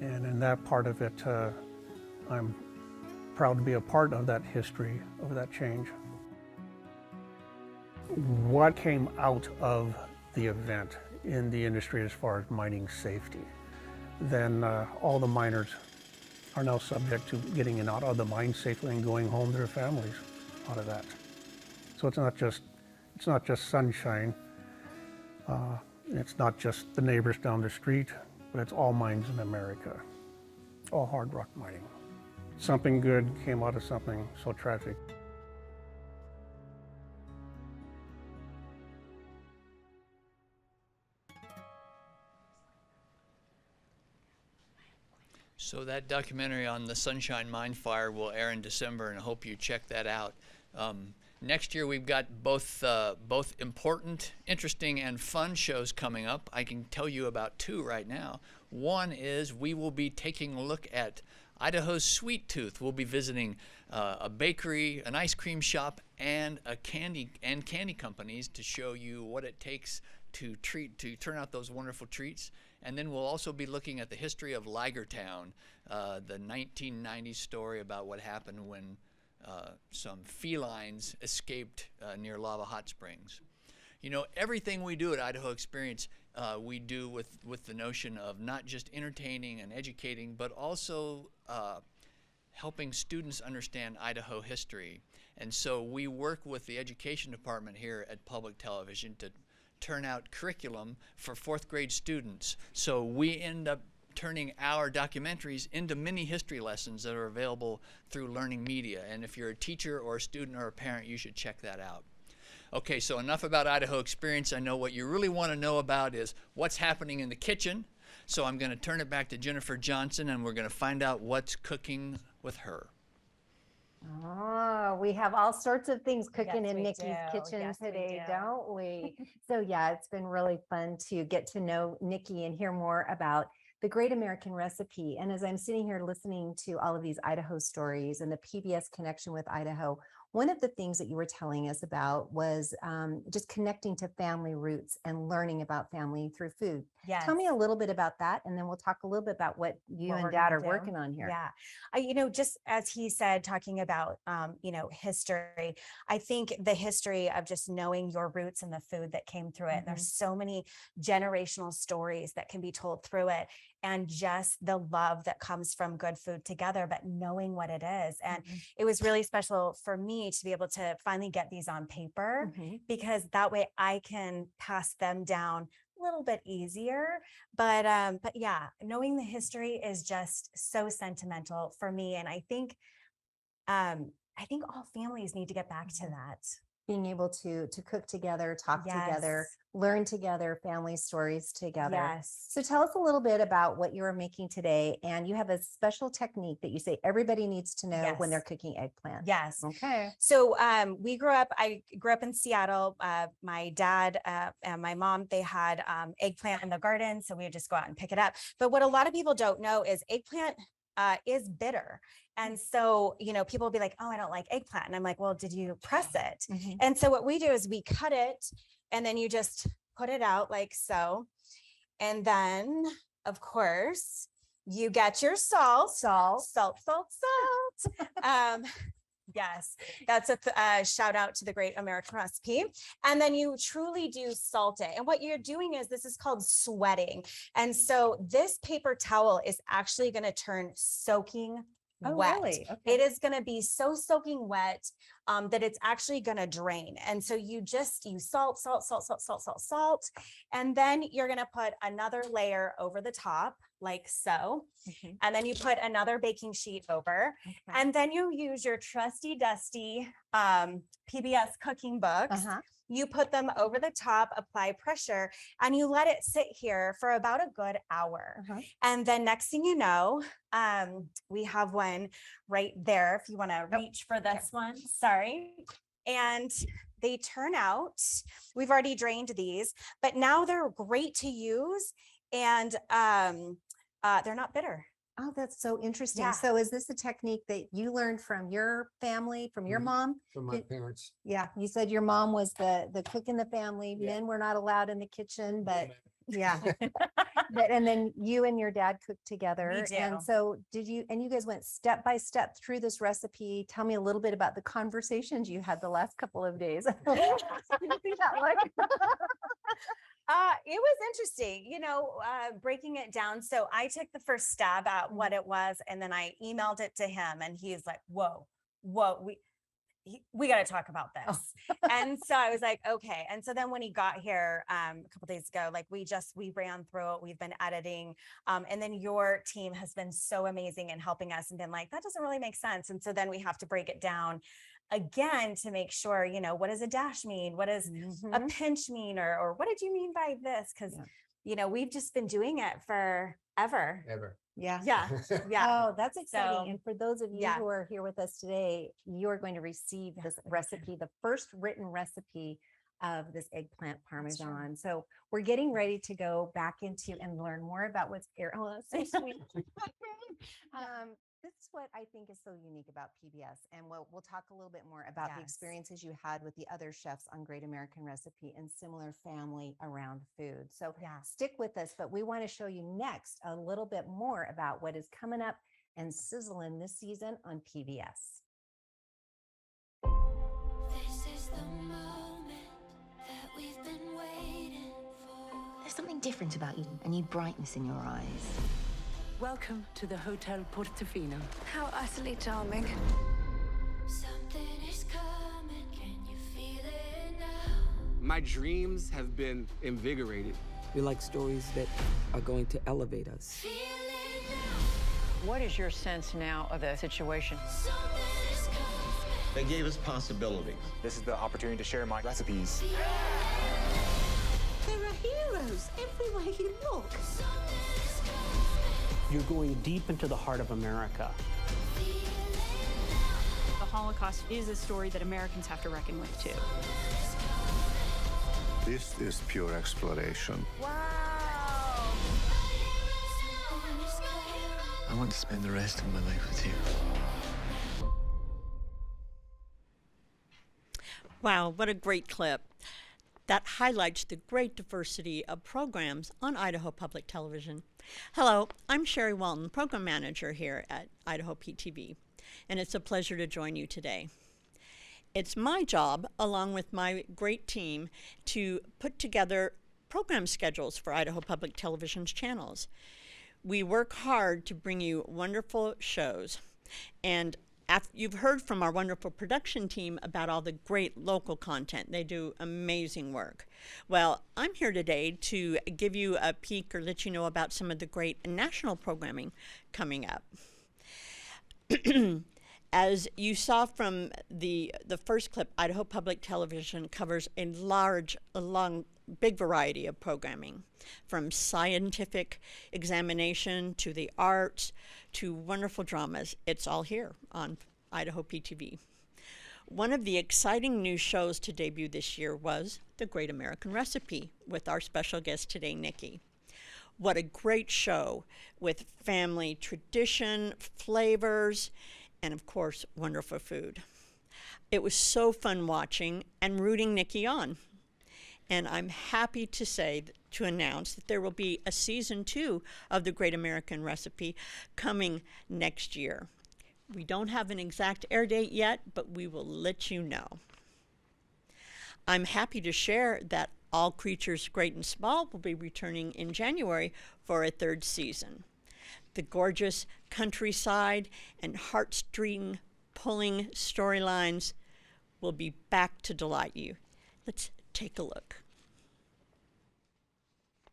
And in that part of it, I'm proud to be a part of that history, of that change. What came out of the event in the industry as far as mining safety? Then all the miners are now subject to getting in out of the mine safely and going home to their families out of that. So it's not just sunshine. It's not just the neighbors down the street, but it's all mines in America, all hard rock mining. Something good came out of something so tragic. So that documentary on the Sunshine Mine Fire will air in December, and I hope you check that out. Next year we've got both important, interesting, and fun shows coming up. I can tell you about 2 right now. One is we will be taking a look at Idaho's Sweet Tooth. We'll be visiting a bakery, an ice cream shop, and candy companies to show you what it takes to turn out those wonderful treats. And then we'll also be looking at the history of Ligertown, the 1990s story about what happened when some felines escaped near Lava Hot Springs. You know, everything we do at Idaho Experience, we do with the notion of not just entertaining and educating, but also helping students understand Idaho history. And so we work with the education department here at Public Television to turn out curriculum for 4th grade students. So we end up turning our documentaries into mini history lessons that are available through Learning Media. And if you're a teacher or a student or a parent, you should check that out. Okay, so enough about Idaho Experience. I know what you really want to know about is what's happening in the kitchen. So I'm going to turn it back to Jennifer Johnson, and we're going to find out what's cooking with her. Oh, we have all sorts of things cooking Yes, in we Nikki's do. kitchen Yes, we today, do. don't we? So yeah, it's been really fun to get to know Nikki and hear more about the Great American Recipe. And as I'm sitting here listening to all of these Idaho stories and the PBS connection with Idaho, one of the things that you were telling us about was just connecting to family roots and learning about family through food. Yes. Tell me a little bit about that, and then we'll talk a little bit about what you What and we're Dad gonna are do. working on here. Yeah. Just as he said, talking about, history, I think the history of just knowing your roots and the food that came through it. There's so many generational stories that can be told through it. and just the love that comes from good food together, but knowing what it is. And it was really special for me to be able to finally get these on paper, because that way I can pass them down a little bit easier. But yeah, knowing the history is just so sentimental for me. And I think all families need to get back to that. Being able to cook together, talk together, learn together, family stories together. Yes. So tell us a little bit about what you are making today. And you have a special technique that you say everybody needs to know when they're cooking eggplant. Yes. Okay. So I grew up in Seattle. My dad and my mom, they had eggplant in the garden. So we would just go out and pick it up. But what a lot of people don't know is eggplant is bitter. And so, people will be like, oh, I don't like eggplant. And I'm like, well, did you press it? And so what we do is we cut it, and then you just put it out like so. And then, of course, you get your salt. Yes, that's a shout out to the Great American Recipe. And then you truly do salt it. And what you're doing is, this is called sweating. And so this paper towel is actually going to turn soaking wet. Really? Okay. It is going to be so soaking wet that it's actually going to drain. And so you salt, and then you're going to put another layer over the top like so. And then you put another baking sheet over, and then you use your trusty dusty PBS cooking books. You put them over the top, apply pressure, and you let it sit here for about a good hour. And then next thing you know, we have one right there if you want to reach for this one. Sorry. And they turn out, we've already drained these, but now they're great to use, and they're not bitter. Oh, that's so interesting. Yeah. So is this a technique that you learned from your family, from your mom? From my parents. Yeah, you said your mom was the cook in the family. Men were not allowed in the kitchen, but yeah. And then you and your dad cooked together. We do. And so you guys went step by step through this recipe. Tell me a little bit about the conversations you had the last couple of days. Can you see that look? It was interesting, breaking it down. So I took the first stab at what it was, and then I emailed it to him, and he's like, whoa, we got to talk about this. And so I was like, okay. And so then when he got here a couple days ago, like we ran through it. We've been editing. And then your team has been so amazing in helping us and been like, that doesn't really make sense. And so then we have to break it down again to make sure, what does a dash mean? What does a pinch mean? Or what did you mean by this? Because, we've just been doing it forever. Yeah. Oh, that's exciting. So, and for those of you who are here with us today, you're going to receive this recipe, the first written recipe of this eggplant Parmesan. So we're getting ready to go back into and learn more about what's here. Oh, that's so sweet. This is what I think is so unique about PBS. And we'll talk a little bit more about the experiences you had with the other chefs on Great American Recipe and similar family around food. So stick with us, but we want to show you next a little bit more about what is coming up and sizzling this season on PBS. This is the moment that we've been waiting for. There's something different about you, a new brightness in your eyes. Welcome to the Hotel Portofino. How utterly charming. Something is coming, can you feel it now? My dreams have been invigorated. We like stories that are going to elevate us. Feel it now. What is your sense now of the situation? Something is coming. They gave us possibilities. This is the opportunity to share my recipes. There are heroes everywhere you look. You're going deep into the heart of America. The Holocaust is a story that Americans have to reckon with, too. This is pure exploration. Wow! I want to spend the rest of my life with you. Wow, what a great clip. That highlights the great diversity of programs on Idaho Public Television. Hello, I'm Sherry Walton, Program Manager here at Idaho PTV, and it's a pleasure to join you today. It's my job, along with my great team, to put together program schedules for Idaho Public Television's channels. We work hard to bring you wonderful shows. And you've heard from our wonderful production team about all the great local content. They do amazing work. Well, I'm here today to give you a peek or let you know about some of the great national programming coming up. As you saw from the first clip, Idaho Public Television covers a big variety of programming, from scientific examination to the arts to wonderful dramas. It's all here on Idaho PTV. One of the exciting new shows to debut this year was The Great American Recipe with our special guest today, Nikki. What a great show with family tradition, flavors, and of course, wonderful food. It was so fun watching and rooting Nikki on. And I'm happy to announce that there will be a season 2 of The Great American Recipe coming next year. We don't have an exact air date yet, but we will let you know. I'm happy to share that All Creatures Great and Small will be returning in January for a 3rd season. The gorgeous countryside and heartstring pulling storylines will be back to delight you. Let's take a look.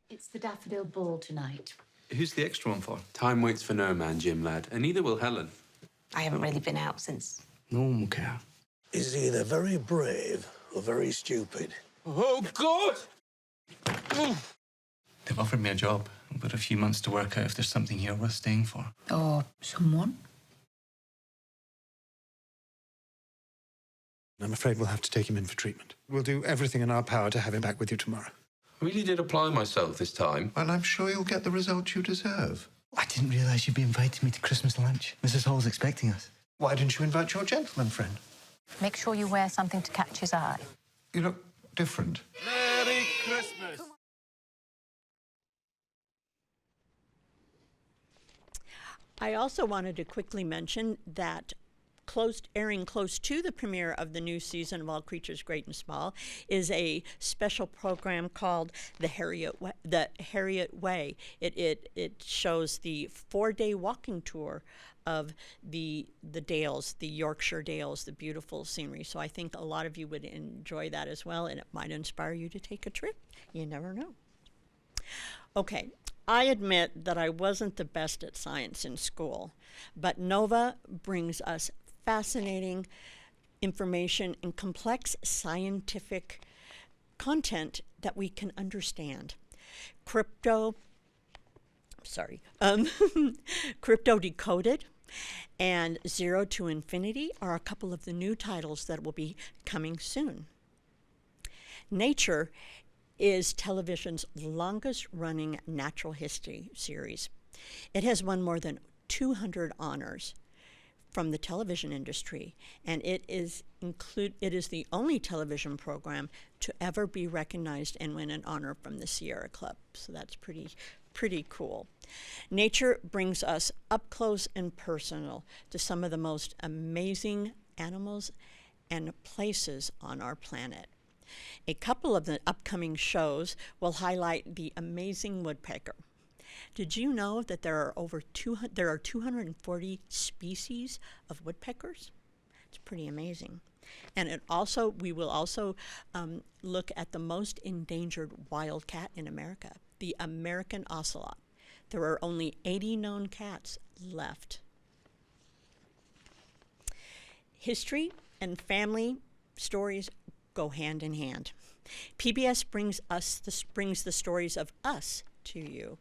It's the Daffodil Ball tonight. Who's the extra one for? Time waits for no man, Jim lad, and neither will Helen. I haven't really been out since. No one will care. Is either very brave or very stupid. Oh, God! They've offered me a job, but a few months to work out if there's something here worth staying for. Or someone? I'm afraid we'll have to take him in for treatment. We'll do everything in our power to have him back with you tomorrow. I really did apply myself this time. And I'm sure you'll get the result you deserve. I didn't realise you'd be inviting me to Christmas lunch. Mrs. Hall's expecting us. Why didn't you invite your gentleman friend? Make sure you wear something to catch his eye. You look different. Merry Christmas. I also wanted to quickly mention that airing close to the premiere of the new season of All Creatures Great and Small is a special program called The Harriet Way. It shows the 4-day walking tour of the Dales, the Yorkshire Dales, the beautiful scenery. So I think a lot of you would enjoy that as well, and it might inspire you to take a trip. You never know. Okay, I admit that I wasn't the best at science in school, but Nova brings us fascinating information and complex scientific content that we can understand. Crypto Decoded and Zero to Infinity are a couple of the new titles that will be coming soon. Nature is television's longest running natural history series. It has won more than 200 honors from the television industry, and it is the only television program to ever be recognized and win an honor from the Sierra Club. So that's pretty cool. Nature brings us up close and personal to some of the most amazing animals and places on our planet. A couple of the upcoming shows will highlight the amazing woodpecker. Did you know that there are 240 species of woodpeckers? It's pretty amazing. And we will also look at the most endangered wildcat in America, the American ocelot. There are only 80 known cats left. History and family stories go hand in hand. PBS brings the stories of us to you.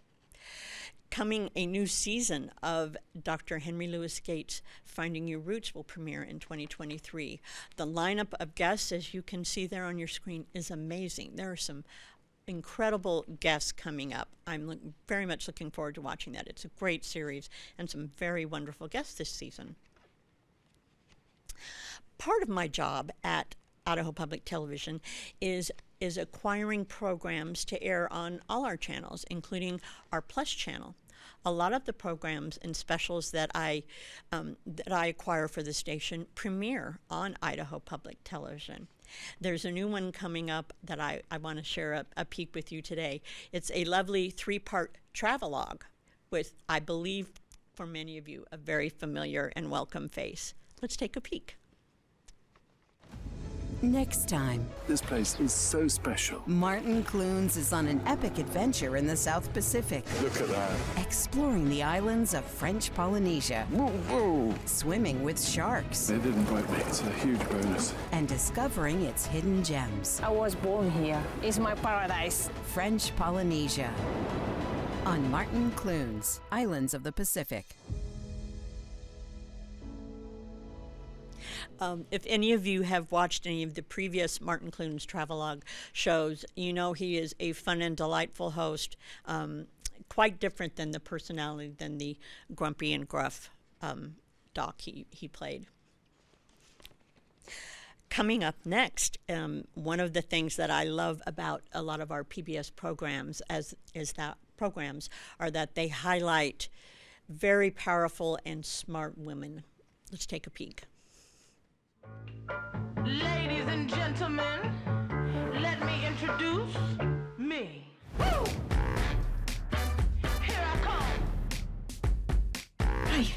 Coming, a new season of Dr. Henry Louis Gates' Finding Your Roots will premiere in 2023. The lineup of guests, as you can see there on your screen, is amazing. There are some incredible guests coming up. I'm very much looking forward to watching that. It's a great series and some very wonderful guests this season. Part of my job at Idaho Public Television is acquiring programs to air on all our channels, including our Plus channel. A lot of the programs and specials that I acquire for the station premiere on Idaho Public Television. There's a new one coming up that I want to share a peek with you today. It's a lovely 3-part travelogue with, I believe, for many of you, a very familiar and welcome face. Let's take a peek. Next time, This place is so special. Martin Clunes is on an epic adventure in the South Pacific, Look at that. exploring the islands of French Polynesia, Whoa. swimming with sharks, They didn't bite me. It's a huge bonus. and discovering its hidden gems. I was born here. It's my paradise. French Polynesia. On Martin Clunes, Islands of the Pacific. If any of you have watched any of the previous Martin Clunes Travelogue shows, you know he is a fun and delightful host, quite different than the personality than the grumpy and gruff doc he played. Coming up next, one of the things that I love about a lot of our PBS programs are that they highlight very powerful and smart women. Let's take a peek. Ladies and gentlemen, let me introduce me. Woo! Here I come. Hey,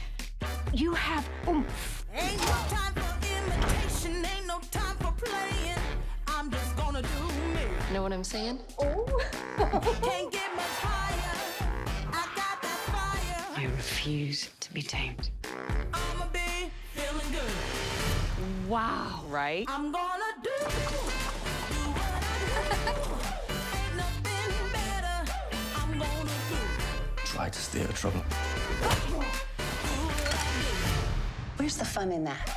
you have oomph. Ain't no time for imitation, ain't no time for playing. I'm just gonna do me. Know what I'm saying? Oh. Can't get much higher. I got that fire. I refuse to be tamed. I'ma be feeling good. Wow, right? I'm gonna do what I do. Ain't nothing better. I'm gonna do. Try to stay out of trouble. Where's the fun in that?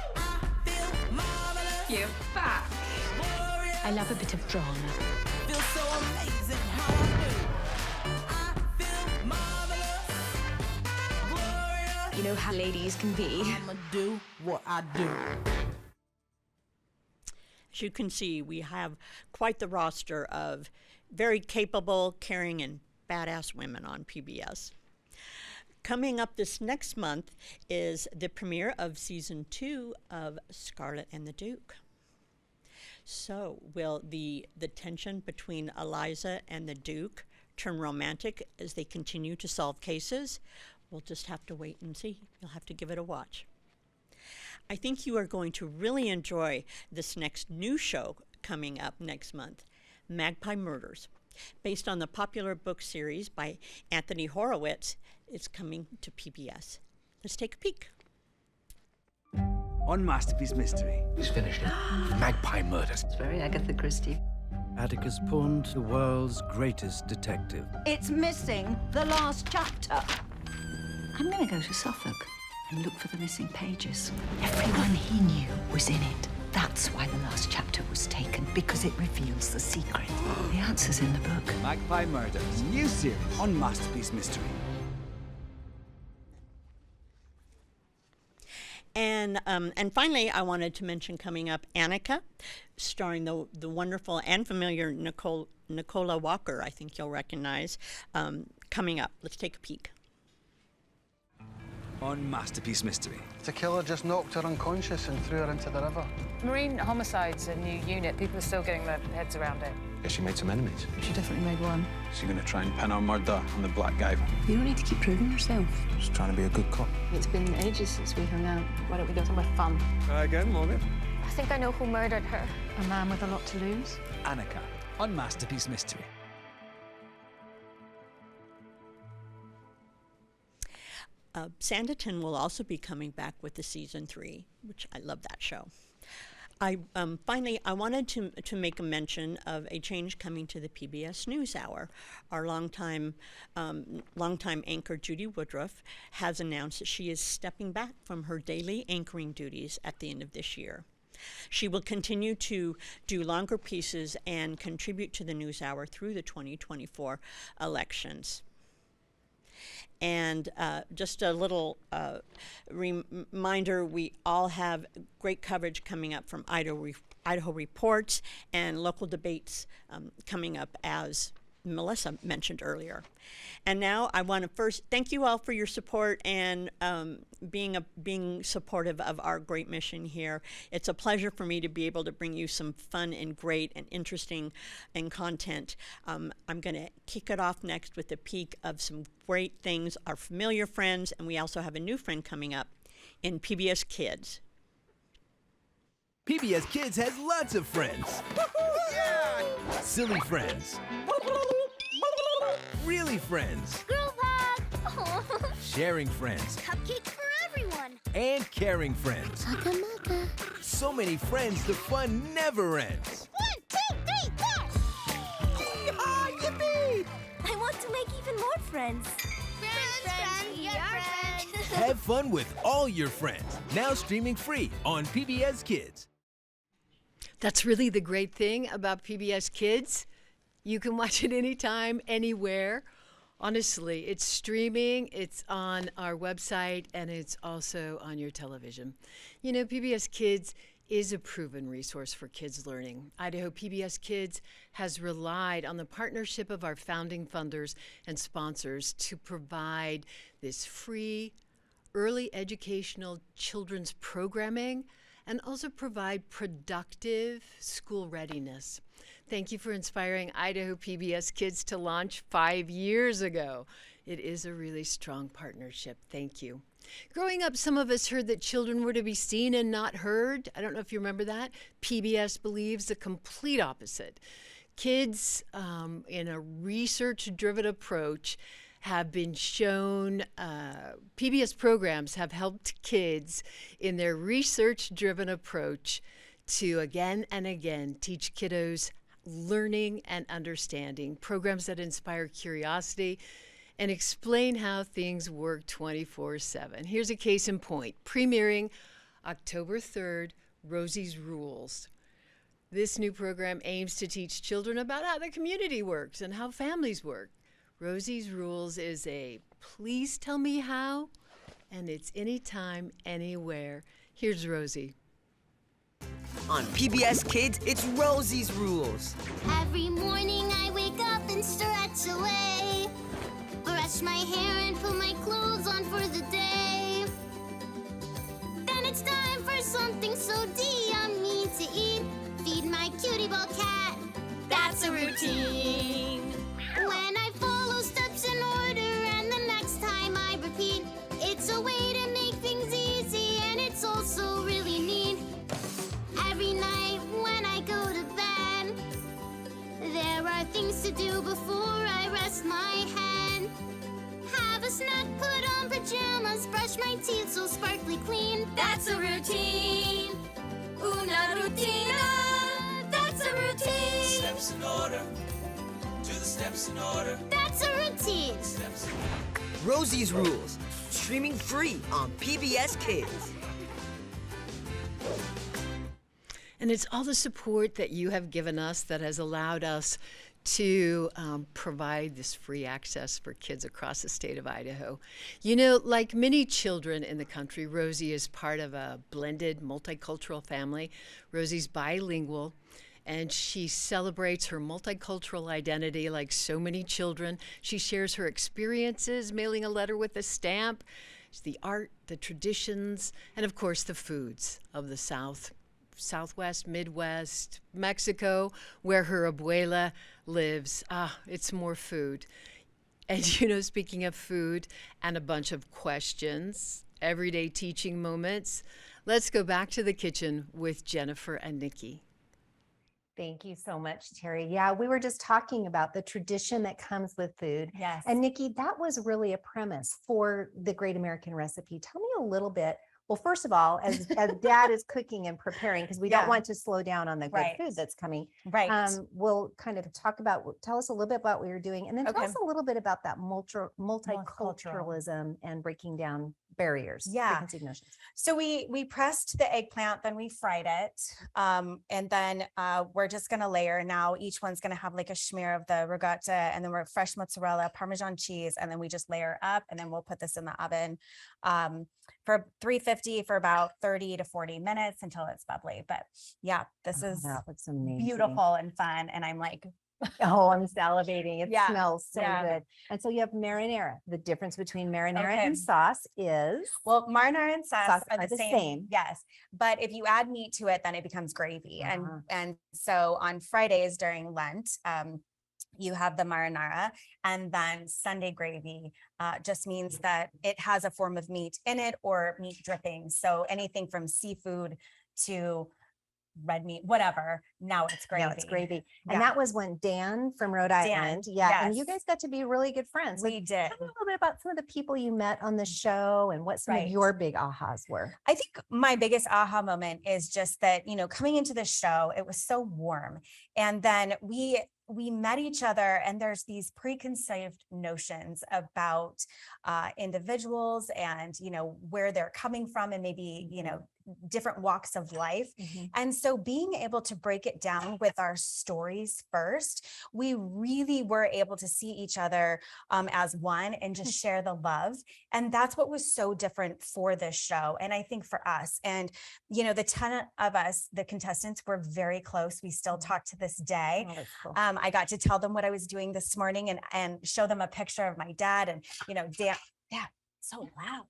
You're back. I love a bit of drama. Feel so amazing how I do. I feel marvelous. Glorious. You know how ladies can be. I'ma do what I do. As you can see, we have quite the roster of very capable, caring, and badass women on PBS. Coming up this next month is the premiere of season 2 of Scarlet and the Duke. So will the tension between Eliza and the Duke turn romantic as they continue to solve cases? We'll just have to wait and see. You'll have to give it a watch. I think you are going to really enjoy this next new show coming up next month, Magpie Murders. Based on the popular book series by Anthony Horowitz, it's coming to PBS. Let's take a peek. On Masterpiece Mystery. He's finished it. Magpie Murders. It's very Agatha Christie. Atticus Pond, the world's greatest detective. It's missing the last chapter. I'm going to go to Suffolk and look for the missing pages. Everyone he knew was in it. That's why the last chapter was taken, because it reveals the secret. The answer's in the book. Magpie Murders. New series on Masterpiece Mystery. And finally, I wanted to mention coming up Annika, starring the wonderful and familiar Nicola Walker, I think you'll recognize, coming up. Let's take a peek. On Masterpiece Mystery. The killer just knocked her unconscious and threw her into the river. Marine Homicide's a new unit. People are still getting their heads around it. Yeah, she made some enemies. She definitely made one. So you're going to try and pin our murder on the Black Guyver? You don't need to keep proving yourself. Just trying to be a good cop. It's been ages since we hung out. Why don't we go somewhere fun? Try again, Morgan. I think I know who murdered her. A man with a lot to lose. Annika on Masterpiece Mystery. Sanditon will also be coming back with the season 3, which I love that show. Finally, I wanted to make a mention of a change coming to the PBS NewsHour. Our longtime anchor Judy Woodruff has announced that she is stepping back from her daily anchoring duties at the end of this year. She will continue to do longer pieces and contribute to the NewsHour through the 2024 elections. And just a little reminder, we all have great coverage coming up from Idaho Reports and local debates coming up as Melissa mentioned earlier. And now I want to first thank you all for your support and being supportive of our great mission here. It's a pleasure for me to be able to bring you some fun and great and interesting and content. I'm going to kick it off next with a peek of some great things, our familiar friends, and we also have a new friend coming up in PBS Kids. PBS Kids has lots of friends. Yeah! Silly friends. Really friends. Group hug! Sharing friends. Cupcakes for everyone! And caring friends. Maka maka. So many friends, the fun never ends. 1, 2, 3, 4! Yeehaw! Yippee! I want to make even more friends. Friends, your friends. Have fun with all your friends. Now streaming free on PBS Kids. That's really the great thing about PBS Kids. You can watch it anytime, anywhere. Honestly, it's streaming, it's on our website, and it's also on your television. You know, PBS Kids is a proven resource for kids learning. Idaho PBS Kids has relied on the partnership of our founding funders and sponsors to provide this free, early educational children's programming and also provide productive school readiness. Thank you for inspiring Idaho PBS Kids to launch 5 years ago. It is a really strong partnership. Thank you. Growing up, some of us heard that children were to be seen and not heard. I don't know if you remember that. PBS believes the complete opposite. Kids, in a research-driven approach, have been shown, PBS programs have helped kids in their research-driven approach to again and again teach kiddos learning and understanding, programs that inspire curiosity and explain how things work 24/7. Here's a case in point. Premiering October 3rd, Rosie's Rules. This new program aims to teach children about how the community works and how families work. Rosie's Rules is a please tell me how, and it's anytime, anywhere. Here's Rosie. On PBS Kids, it's Rosie's Rules. Every morning I wake up and stretch away. Brush my hair and put my clothes on for the day. Then it's time for something so yummy to eat. Feed my cutie ball cat. That's a routine. When I follow steps in order and the next time I repeat, it's a way to make things easy and it's also really neat. Every night when I go to bed, there are things to do before I rest my head. Have a snack, put on pajamas, brush my teeth so sparkly clean. That's a routine. Una rutina. That's a routine. Steps in order. Do the steps in order. That's a routine. Rosie's Rules, streaming free on PBS Kids. And it's all the support that you have given us that has allowed us to provide this free access for kids across the state of Idaho. You know, like many children in the country, Rosie is part of a blended multicultural family. Rosie's bilingual, and she celebrates her multicultural identity like so many children. She shares her experiences, mailing a letter with a stamp, the art, the traditions, and of course the foods of the Southwest, Midwest, Mexico, where her abuela lives. It's more food. And you know, speaking of food and a bunch of questions, everyday teaching moments, let's go back to the kitchen with Jennifer and Nikki. Thank you so much, Terry. Yeah, we were just talking about the tradition that comes with food. Yes. And Nikki, that was really a premise for the Great American Recipe. Tell me a little bit. Well, first of all, as Dad is cooking and preparing, because we don't want to slow down on the good food that's coming. Right. We'll kind of tell us a little bit about what you're doing, and then tell us a little bit about that multiculturalism and breaking down barriers. Preconceived notions. So we pressed the eggplant, then we fried it. And then we're just going to layer. Now each one's going to have like a smear of the ricotta, and then we're fresh mozzarella, Parmesan cheese, and then we just layer up, and then we'll put this in the oven for 350 for about 30 to 40 minutes until it's bubbly. But yeah, this is that looks amazing. Beautiful and fun. And I'm like Oh, I'm salivating. It Yeah, smells so yeah. good. And so you have marinara. The difference between marinara Okay. and sauce is Well, marinara and sauce Sauce are the same. Yes, but if you add meat to it, then it becomes gravy. And so on Fridays during Lent, you have the marinara, and then Sunday gravy just means that it has a form of meat in it or meat drippings. So anything from seafood to red meat, whatever. Now it's gravy. No, it's gravy. And Yeah. that was when Dan from Rhode Dan, Island. Yeah. And you yes. guys got to be really good friends. We did. Tell me a little bit about some of the people you met on the show and what some of Right. your big ahas were. I think my biggest aha moment is just that, you know, coming into the show, it was so warm. And then we met each other, and there's these preconceived notions about individuals and, you know, where they're coming from and maybe, you know, different walks of life. And so being able to break it down with our stories first, we really were able to see each other as one and just share the love. And that's what was so different for this show. And I think for us, and, you know, the 10 of us, the contestants, were very close. We still talk to this day. Oh, that's cool. I got to tell them what I was doing this morning and show them a picture of my dad, and, you know, Dan, so loud.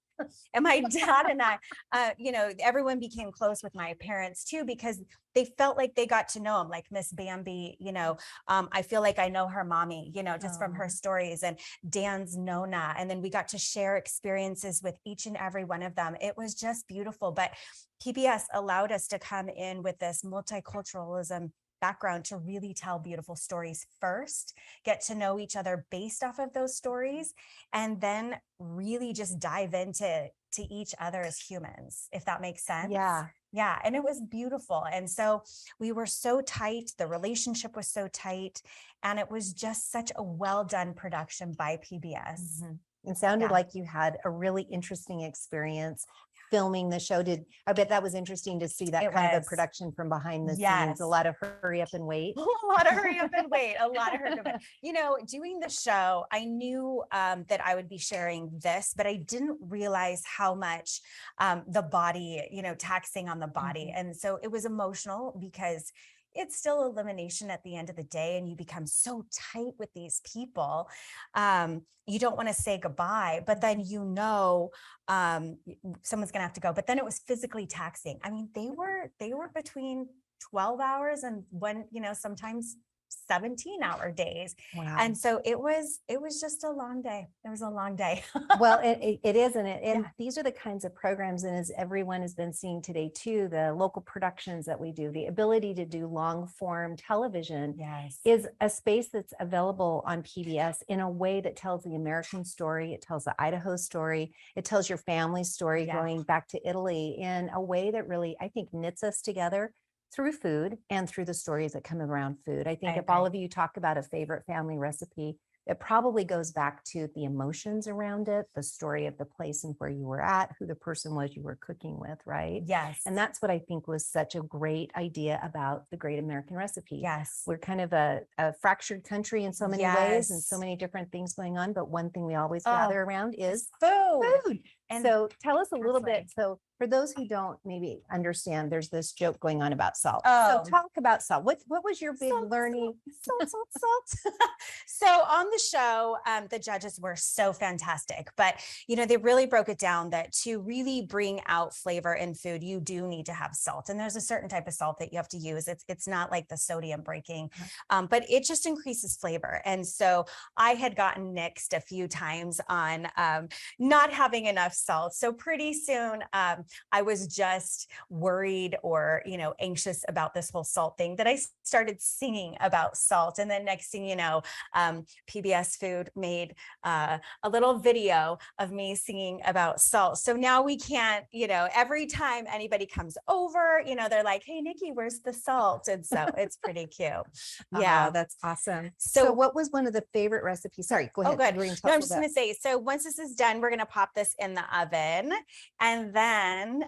And my dad and I, you know, everyone became close with my parents too, because they felt like they got to know him, like Miss Bambi, you know, I feel like I know her mommy, you know, just from her stories, and Dan's Nona. And then we got to share experiences with each and every one of them. It was just beautiful. But PBS allowed us to come in with this multiculturalism background to really tell beautiful stories first, get to know each other based off of those stories, and then really just dive into each other as humans, if that makes sense. Yeah. Yeah. And it was beautiful. And so we were so tight. The relationship was so tight. And it was just such a well done production by PBS. It sounded Yeah. like you had a really interesting experience filming the show. I bet that was interesting to see that It kind of was. a production from behind the scenes. Yes. A lot of hurry up and wait. A lot of hurry up and wait, a lot of hurry up. You know, doing the show, I knew that I would be sharing this, but I didn't realize how much the body, you know, taxing on the body. And so it was emotional because it's still elimination at the end of the day, and you become so tight with these people. You don't want to say goodbye, but then, you know, someone's gonna have to go. But then it was physically taxing. I mean, they were between 12 hours and one, you know, sometimes 17-hour days. Wow. And so it was just a long day. It was a long day. Well, it is, and these are the kinds of programs, and as everyone has been seeing today too, the local productions that we do, the ability to do long form television is a space that's available on PBS in a way that tells the American story. It tells the Idaho story. It tells your family story going back to Italy in a way that really, I think, knits us together through food and through the stories that come around food. I think if all of you talk about a favorite family recipe, it probably goes back to the emotions around it, the story of the place and where you were at, who the person was you were cooking with, right? Yes. And that's what I think was such a great idea about the Great American Recipe. Yes. We're kind of a fractured country in so many ways and so many different things going on, but one thing we always gather around is food. And so tell us a little bit. So for those who don't maybe understand, there's this joke going on about salt. So talk about salt. What was your big learning? Salt. So on the show, the judges were so fantastic, but, you know, they really broke it down that to really bring out flavor in food, you do need to have salt. And there's a certain type of salt that you have to use. It's not like the sodium breaking, but it just increases flavor. And so I had gotten nixed a few times on not having enough salt. So pretty soon I was just worried or, you know, anxious about this whole salt thing, that I started singing about salt. And then next thing you know, PBS Food made a little video of me singing about salt. So now we can't, you know, every time anybody comes over, you know, they're like, hey, Nikki, where's the salt? And so it's pretty cute. Yeah. Oh, that's awesome. So what was one of the favorite recipes? Sorry, go ahead. Oh, good. You were gonna No, talk I'm just about- going to say, so once this is done, we're going to pop this in the oven. And then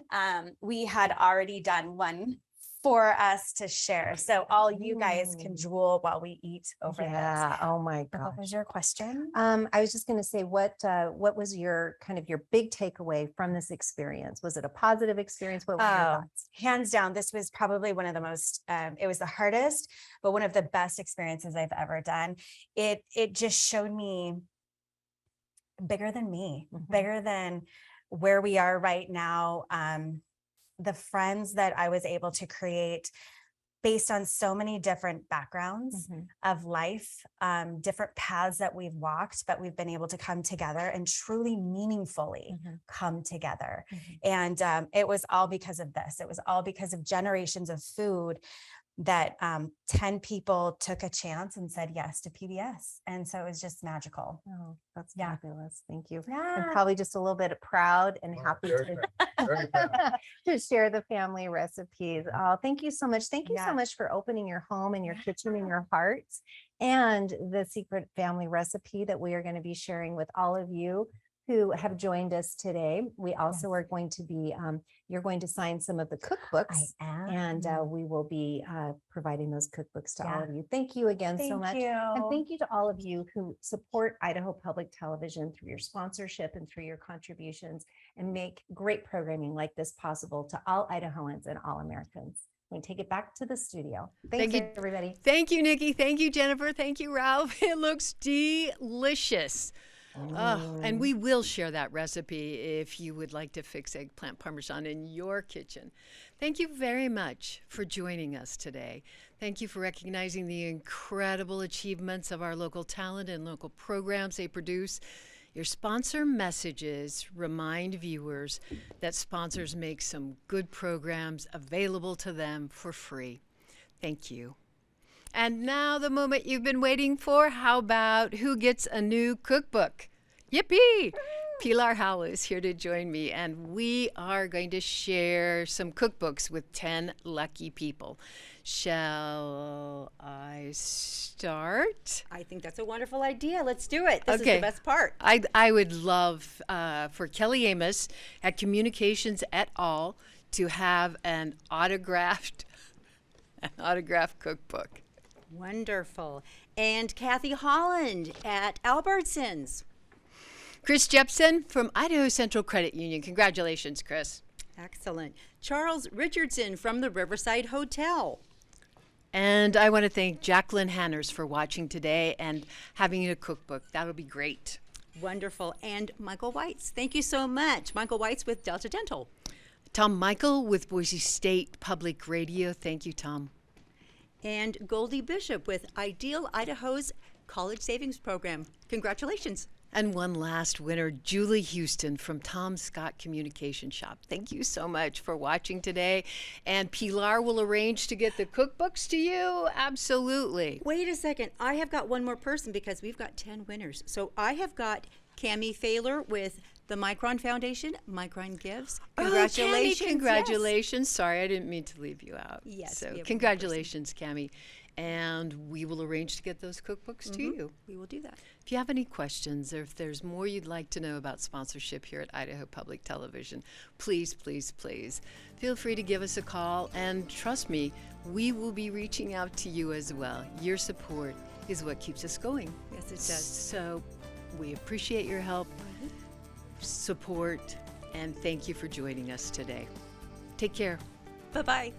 we had already done one for us to share. So all you guys can drool while we eat over Yeah. this. Oh my What gosh. was your question? I was just going to say, what was your kind of your big takeaway from this experience? Was it a positive experience? What were your Oh, thoughts? hands down, this was probably one of the most, it was the hardest, but one of the best experiences I've ever done. It just showed me bigger than me, bigger than where we are right now. The friends that I was able to create based on so many different backgrounds of life, different paths that we've walked, but we've been able to come together and truly meaningfully come together. And it was all because of this. It was all because of generations of food that 10 people took a chance and said yes to PBS. And so it was just magical. Oh, that's fabulous. Thank you. Yeah. I'm probably just a little bit proud and happy to share the family recipes. Oh, thank you so much. Thank you so much for opening your home and your kitchen and your hearts and the secret family recipe that we are going to be sharing with all of you who have joined us today. We also are going to be, you're going to sign some of the cookbooks and we will be providing those cookbooks to all of you. Thank you again so Thank much. you. And thank you to all of you who support Idaho Public Television through your sponsorship and through your contributions and make great programming like this possible to all Idahoans and all Americans. We take it back to the studio. Thanks, Thank you, everybody. Thank you, Nikki. Thank you, Jennifer. Thank you, Ralph. It looks delicious. Oh, and we will share that recipe if you would like to fix eggplant parmesan in your kitchen. Thank you very much for joining us today. Thank you for recognizing the incredible achievements of our local talent and local programs they produce. Your sponsor messages remind viewers that sponsors make some good programs available to them for free. Thank you. And now the moment you've been waiting for. How about who gets a new cookbook? Yippee! Pilar Howell is here to join me, and we are going to share some cookbooks with 10 lucky people. Shall I start? I think that's a wonderful idea. Let's do it. This is the best part. I would love for Kelly Amos at Communications et al. To have an autographed cookbook. Wonderful. And Kathy Holland at Albertsons. Chris Jepson from Idaho Central Credit Union. Congratulations, Chris. Excellent. Charles Richardson from the Riverside Hotel. And I want to thank Jacqueline Hanners for watching today and having a cookbook. That'll be great. Wonderful. And Michael Weitz. Thank you so much. Michael Weitz with Delta Dental. Tom Michael with Boise State Public Radio. Thank you, Tom. And Goldie Bishop with Ideal Idaho's College Savings Program. Congratulations. And one last winner, Julie Houston from Tom Scott Communication Shop. Thank you so much for watching today. And Pilar will arrange to get the cookbooks to you. Absolutely. Wait a second. I have got one more person because we've got 10 winners. So I have got Cami Failer with the Micron Foundation. Micron Gives. Congratulations. Oh, Cami, congratulations. Yes. Sorry, I didn't mean to leave you out. Yes. So congratulations, Cami. And we will arrange to get those cookbooks to you. We will do that. If you have any questions or if there's more you'd like to know about sponsorship here at Idaho Public Television, please, please, please feel free to give us a call. And trust me, we will be reaching out to you as well. Your support is what keeps us going. Yes, it does. So we appreciate your help, support, and thank you for joining us today. Take care. Bye-bye.